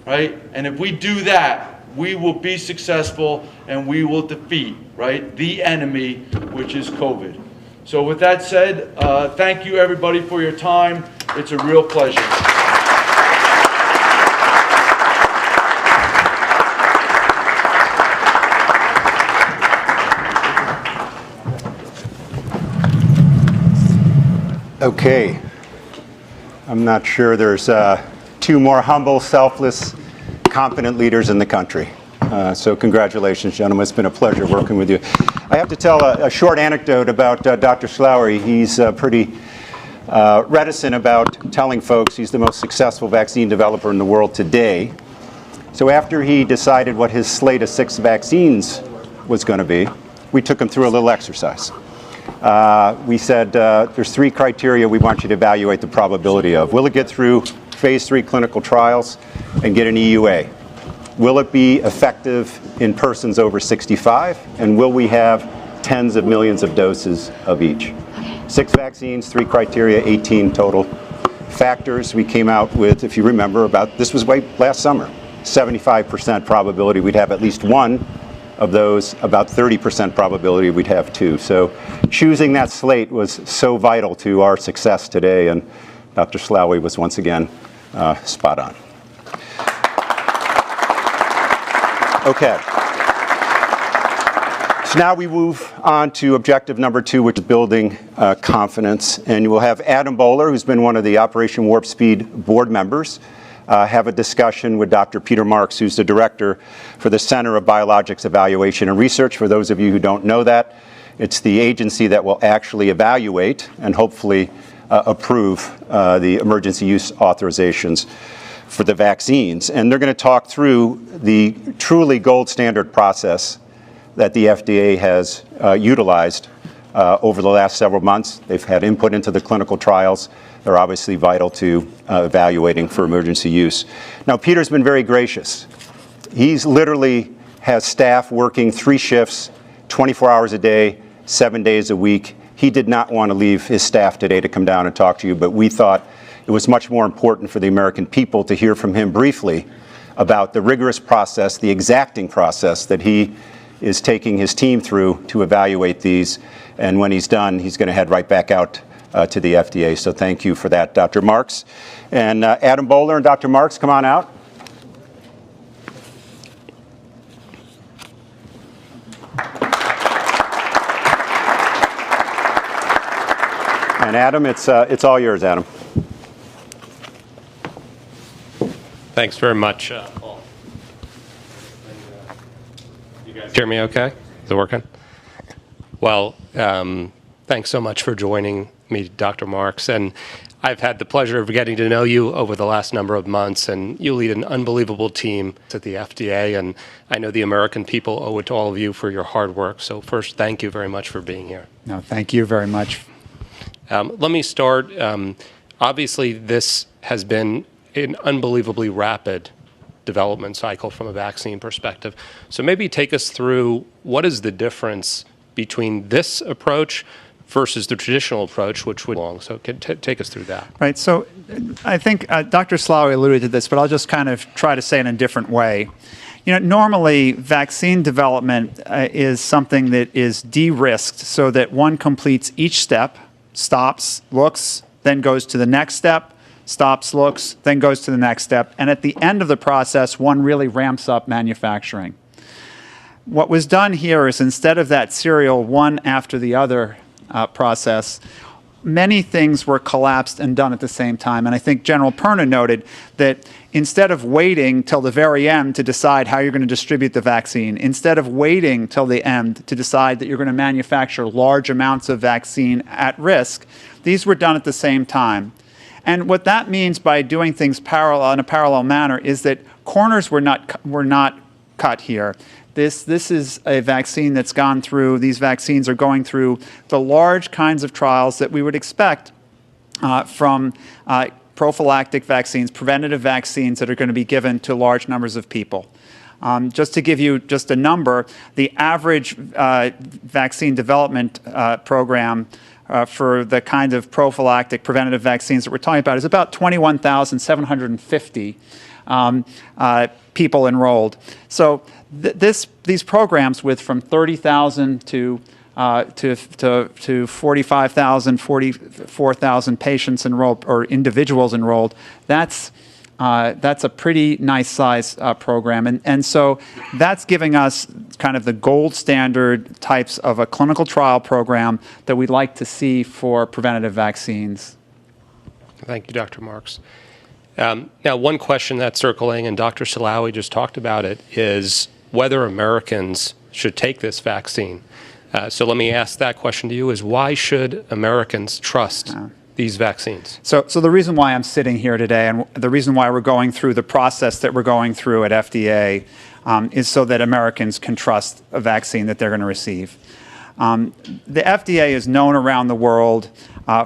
S6: right? And if we do that, we will be successful, and we will defeat, right, the enemy, which is COVID. So with that said, thank you everybody for your time. It's a real pleasure.
S19: Okay. I'm not sure there's two more humble, selfless, competent leaders in the country. So congratulations, gentlemen. It's been a pleasure working with you. I have to tell a short anecdote about Dr. Slaoui. He's pretty reticent about telling folks he's the most successful vaccine developer in the world today. So after he decided what his slate of 6 vaccines was going to be, we took him through a little exercise. We said, there's 3 criteria we want you to evaluate the probability of. Will it get through phase 3 clinical trials and get an EUA? Will it be effective in persons over 65? And will we have tens of millions of doses of each? 6 vaccines, 3 criteria, 18 total factors. We came out with, if you remember, this was last summer, 75% probability we'd have at least one of those, about 30% probability we'd have 2. So choosing that slate was so vital to our success today, and Dr. Slaoui was once again spot on. Okay. So now we move on to objective number 2, which is building confidence. And you will have Adam Bowler, who's been one of the Operation Warp Speed board members, have a discussion with Dr. Peter Marks, who's the director for the Center of Biologics Evaluation and Research. For those of you who don't know that, it's the agency that will actually evaluate and hopefully approve the emergency use authorizations for the vaccines. And they're going to talk through the truly gold standard process that the FDA has utilized over the last several months. They've had input into the clinical trials. They're obviously vital to evaluating for emergency use. Now, Peter's been very gracious. He's literally has staff working 3 shifts, 24 hours a day, 7 days a week. He did not want to leave his staff today to come down and talk to you, but we thought it was much more important for the American people to hear from him briefly about the rigorous process, the exacting process that he is taking his team through to evaluate these. And when he's done, he's going to head right back out to the FDA. So thank you for that, Dr. Marks. And Adam Bowler and Dr. Marks, come on out. And Adam, it's all yours, Adam.
S20: Thanks very much, Paul. You guys hear me okay? Is it working? Well, thanks so much for joining me, Dr. Marks. And I've had the pleasure of getting to know you over the last number of months, and you lead an unbelievable team at the FDA, and I know the American people owe it to all of you for your hard work. So first, thank you very much for being here.
S21: No, thank you very much.
S20: Let me start. Obviously, this has been an unbelievably rapid development cycle from a vaccine perspective. So maybe take us through what is the difference between this approach versus the traditional approach, which would long. So take us through that.
S21: Right. So I think Dr. Slaoui alluded to this, but I'll just kind of try to say it in a different way. You know, normally vaccine development is something that is de-risked so that one completes each step, stops, looks, then goes to the next step, stops, looks, then goes to the next step. And at the end of the process, one really ramps up manufacturing. What was done here is instead of that serial one after the other process, many things were collapsed and done at the same time. And I think General Perna noted that instead of waiting till the very end to decide how you're going to distribute the vaccine, instead of waiting till the end to decide that you're going to manufacture large amounts of vaccine at risk, these were done at the same time. And what that means by doing things parallel in a parallel manner is that corners were not cut here. This is a vaccine that's gone through, these vaccines are going through the large kinds of trials that we would expect from prophylactic vaccines, preventative vaccines that are going to be given to large numbers of people. Just to give you just a number, the average vaccine development program for the kind of prophylactic preventative vaccines that we're talking about is about 21,750 people enrolled. So these programs with from 30,000 to 45,000, 44,000 patients enrolled or individuals enrolled, that's a pretty nice size program. And so that's giving us kind of the gold standard types of a clinical trial program that we'd like to see for preventative vaccines.
S20: Thank you, Dr. Marks. Now, one question that's circling, and Dr. Salawi just talked about it, is whether Americans should take this vaccine. So let me ask that question to you, is why should Americans trust these vaccines?
S21: So the reason why I'm sitting here today and the reason why we're going through the process that we're going through at FDA is so that Americans can trust a vaccine that they're going to receive. The FDA is known around the world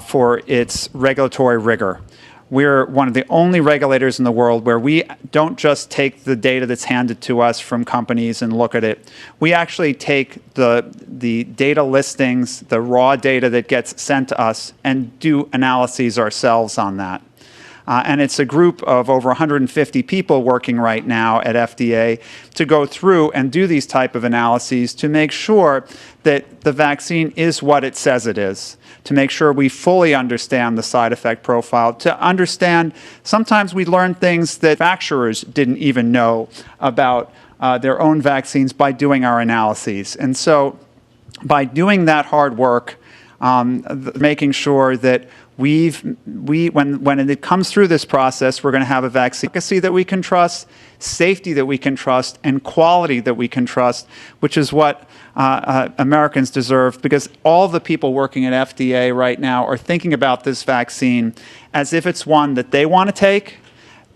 S21: for its regulatory rigor. We're one of the only regulators in the world where we don't just take the data that's handed to us from companies and look at it. We actually take the data listings, the raw data that gets sent to us, and do analyses ourselves on that. And it's a group of over 150 people working right now at FDA to go through and do these type of analyses to make sure that the vaccine is what it says it is, to make sure we fully understand the side effect profile, to understand sometimes we learn things that manufacturers didn't even know about their own vaccines by doing our analyses. And so by doing that hard work, making sure that when it comes through this process, we're going to have a vaccine efficacy that we can trust, safety that we can trust, and quality that we can trust, which is what Americans deserve, because all the people working at FDA right now are thinking about this vaccine as if it's one that they want to take,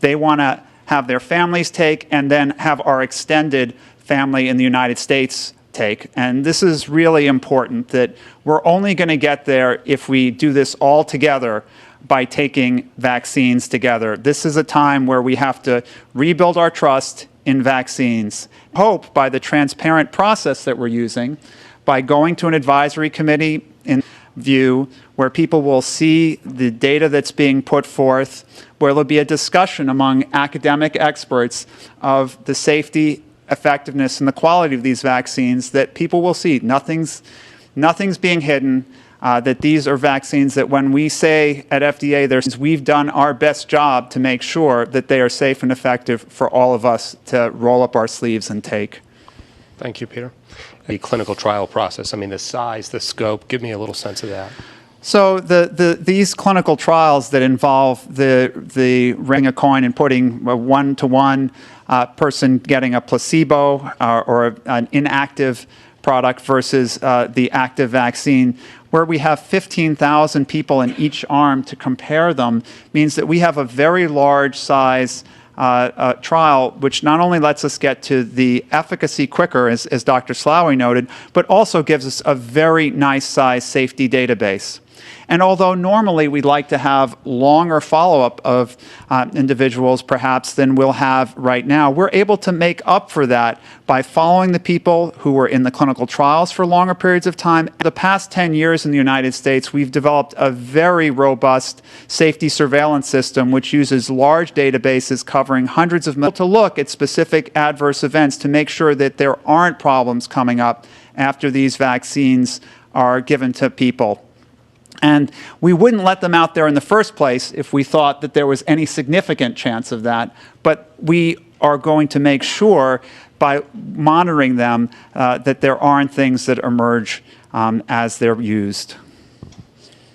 S21: they want to have their families take, and then have our extended family in the United States take. And this is really important, that we're only going to get there if we do this all together by taking vaccines together. This is a time where we have to rebuild our trust in vaccines. Hope by the transparent process that we're using, by going to an advisory committee in view where people will see the data that's being put forth, where there'll be a discussion among academic experts of the safety, effectiveness, and the quality of these vaccines, that people will see nothing's being hidden, that these are vaccines that when we say at FDA, we've done our best job to make sure that they are safe and effective for all of us to roll up our sleeves and take.
S20: Thank you, Peter. The clinical trial process, I mean, the size, the scope, give me a little sense of that.
S21: So these clinical trials that involve the ring a coin and putting a one-to-one person getting a placebo or an inactive product versus the active vaccine, where we have 15,000 people in each arm to compare them, means that we have a very large size trial, which not only lets us get to the efficacy quicker, as Dr. Slaoui noted, but also gives us a very nice size safety database. And although normally we'd like to have longer follow-up of individuals perhaps than we'll have right now, we're able to make up for that by following the people who were in the clinical trials for longer periods of time. The past 10 years in the United States, we've developed a very robust safety surveillance system which uses large databases covering hundreds of millions to look at specific adverse events to make sure that there aren't problems coming up after these vaccines are given to people. And we wouldn't let them out there in the first place if we thought that there was any significant chance of that. But we are going to make sure by monitoring them that there aren't things that emerge as they're used.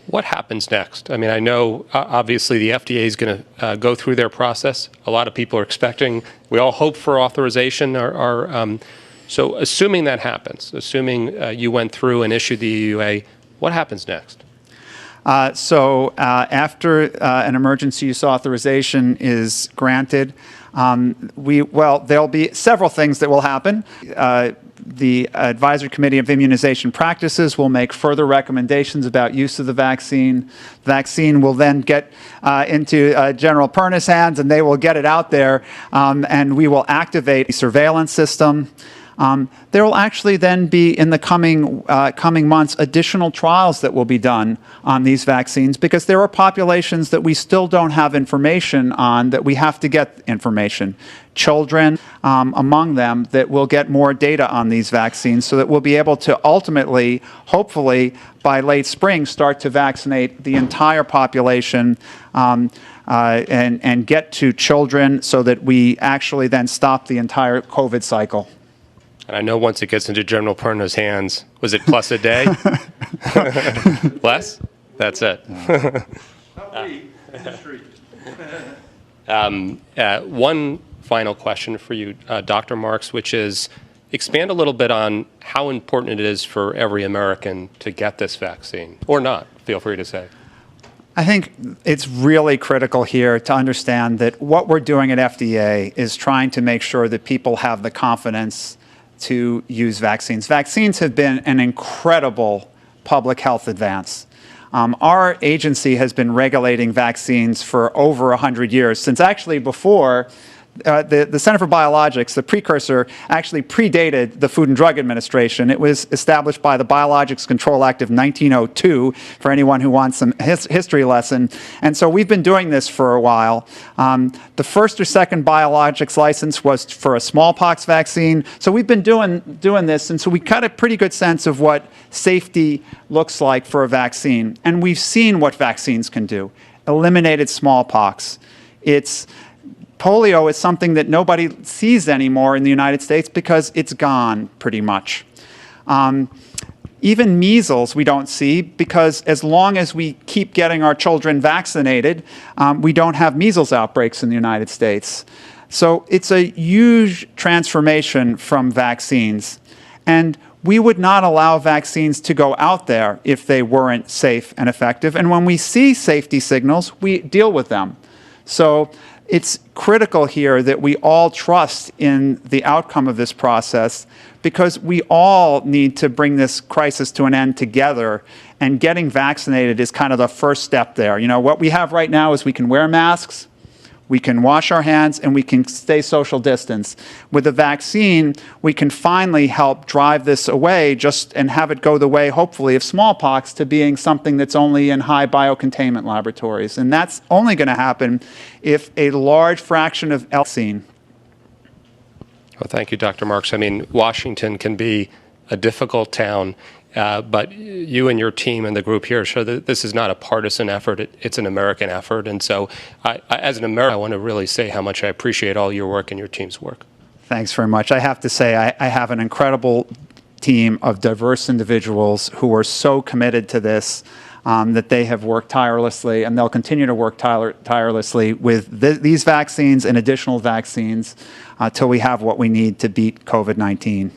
S20: What happens next? I mean, I know obviously the FDA is going to go through their process. A lot of people are expecting, we all hope for authorization. So assuming that happens, assuming you went through and issued the EUA, what happens next?
S21: After an emergency use authorization is granted, there'll be several things that will happen. The Advisory Committee of Immunization Practices will make further recommendations about use of the vaccine. The vaccine will then get into General Perna's hands, and they will get it out there, and we will activate a surveillance system. There will actually then be, in the coming months, additional trials that will be done on these vaccines, because there are populations that we still don't have information on that we have to get information. Children among them, that will get more data on these vaccines so that we'll be able to ultimately, hopefully, by late spring, start to vaccinate the entire population and get to children so that we actually then stop the entire COVID cycle.
S20: And I know once it gets into General Perna's hands, was it plus a day? Less? That's it. One final question for you, Dr. Marks, which is expand a little bit on how important it is for every American to get this vaccine, or not, feel free to say.
S21: I think it's really critical here to understand that what we're doing at FDA is trying to make sure that people have the confidence to use vaccines. Vaccines have been an incredible public health advance. Our agency has been regulating vaccines for over 100 years, since actually before the Center for Biologics, the precursor, actually predated the Food and Drug Administration. It was established by the Biologics Control Act of 1902, for anyone who wants some history lesson. And so we've been doing this for a while. The first or second biologics license was for a smallpox vaccine. So we've been doing this, and so we got a pretty good sense of what safety looks like for a vaccine. And we've seen what vaccines can do. Eliminated smallpox. Polio is something that nobody sees anymore in the United States because it's gone pretty much. Even measles we don't see because as long as we keep getting our children vaccinated, we don't have measles outbreaks in the United States. So it's a huge transformation from vaccines. And we would not allow vaccines to go out there if they weren't safe and effective. And when we see safety signals, we deal with them. So it's critical here that we all trust in the outcome of this process because we all need to bring this crisis to an end together, and getting vaccinated is kind of the first step there. You know, what we have right now is we can wear masks, we can wash our hands, and we can stay social distance. With the vaccine, we can finally help drive this away and have it go the way, hopefully, of smallpox to being something that's only in high biocontainment laboratories. And that's only going to happen if a large fraction of vaccine.
S20: Well, thank you, Dr. Marks. I mean, Washington can be a difficult town. But you and your team and the group here show that this is not a partisan effort. It's an American effort. And so as an American, I want to really say how much I appreciate all your work and your team's work.
S21: Thanks very much. I have to say I have an incredible team of diverse individuals who are so committed to this that they have worked tirelessly, and they'll continue to work tirelessly with these vaccines and additional vaccines till we have what we need to beat COVID-19.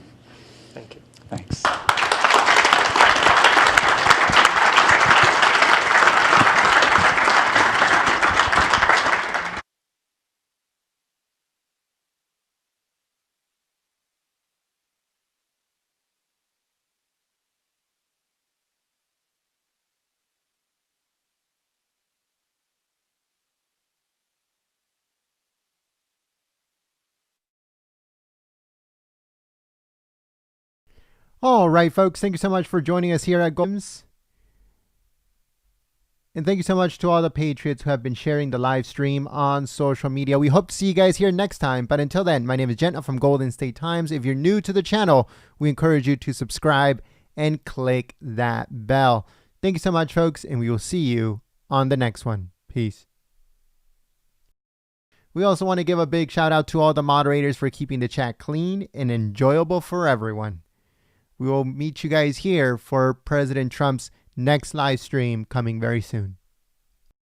S20: Thank you.
S21: Thanks.
S1: All right, folks, thank you so much for joining us here at Goldens. And thank you so much to all the Patriots who have been sharing the live stream on social media. We hope to see you guys here next time. But until then, my name is Jenna from Golden State Times. If you're new to the channel, we encourage you to subscribe and click that bell. Thank you so much, folks, and we will see you on the next one. Peace. We also want to give a big shout out to all the moderators for keeping the chat clean and enjoyable for everyone. We will meet you guys here for President Trump's next live stream coming very soon.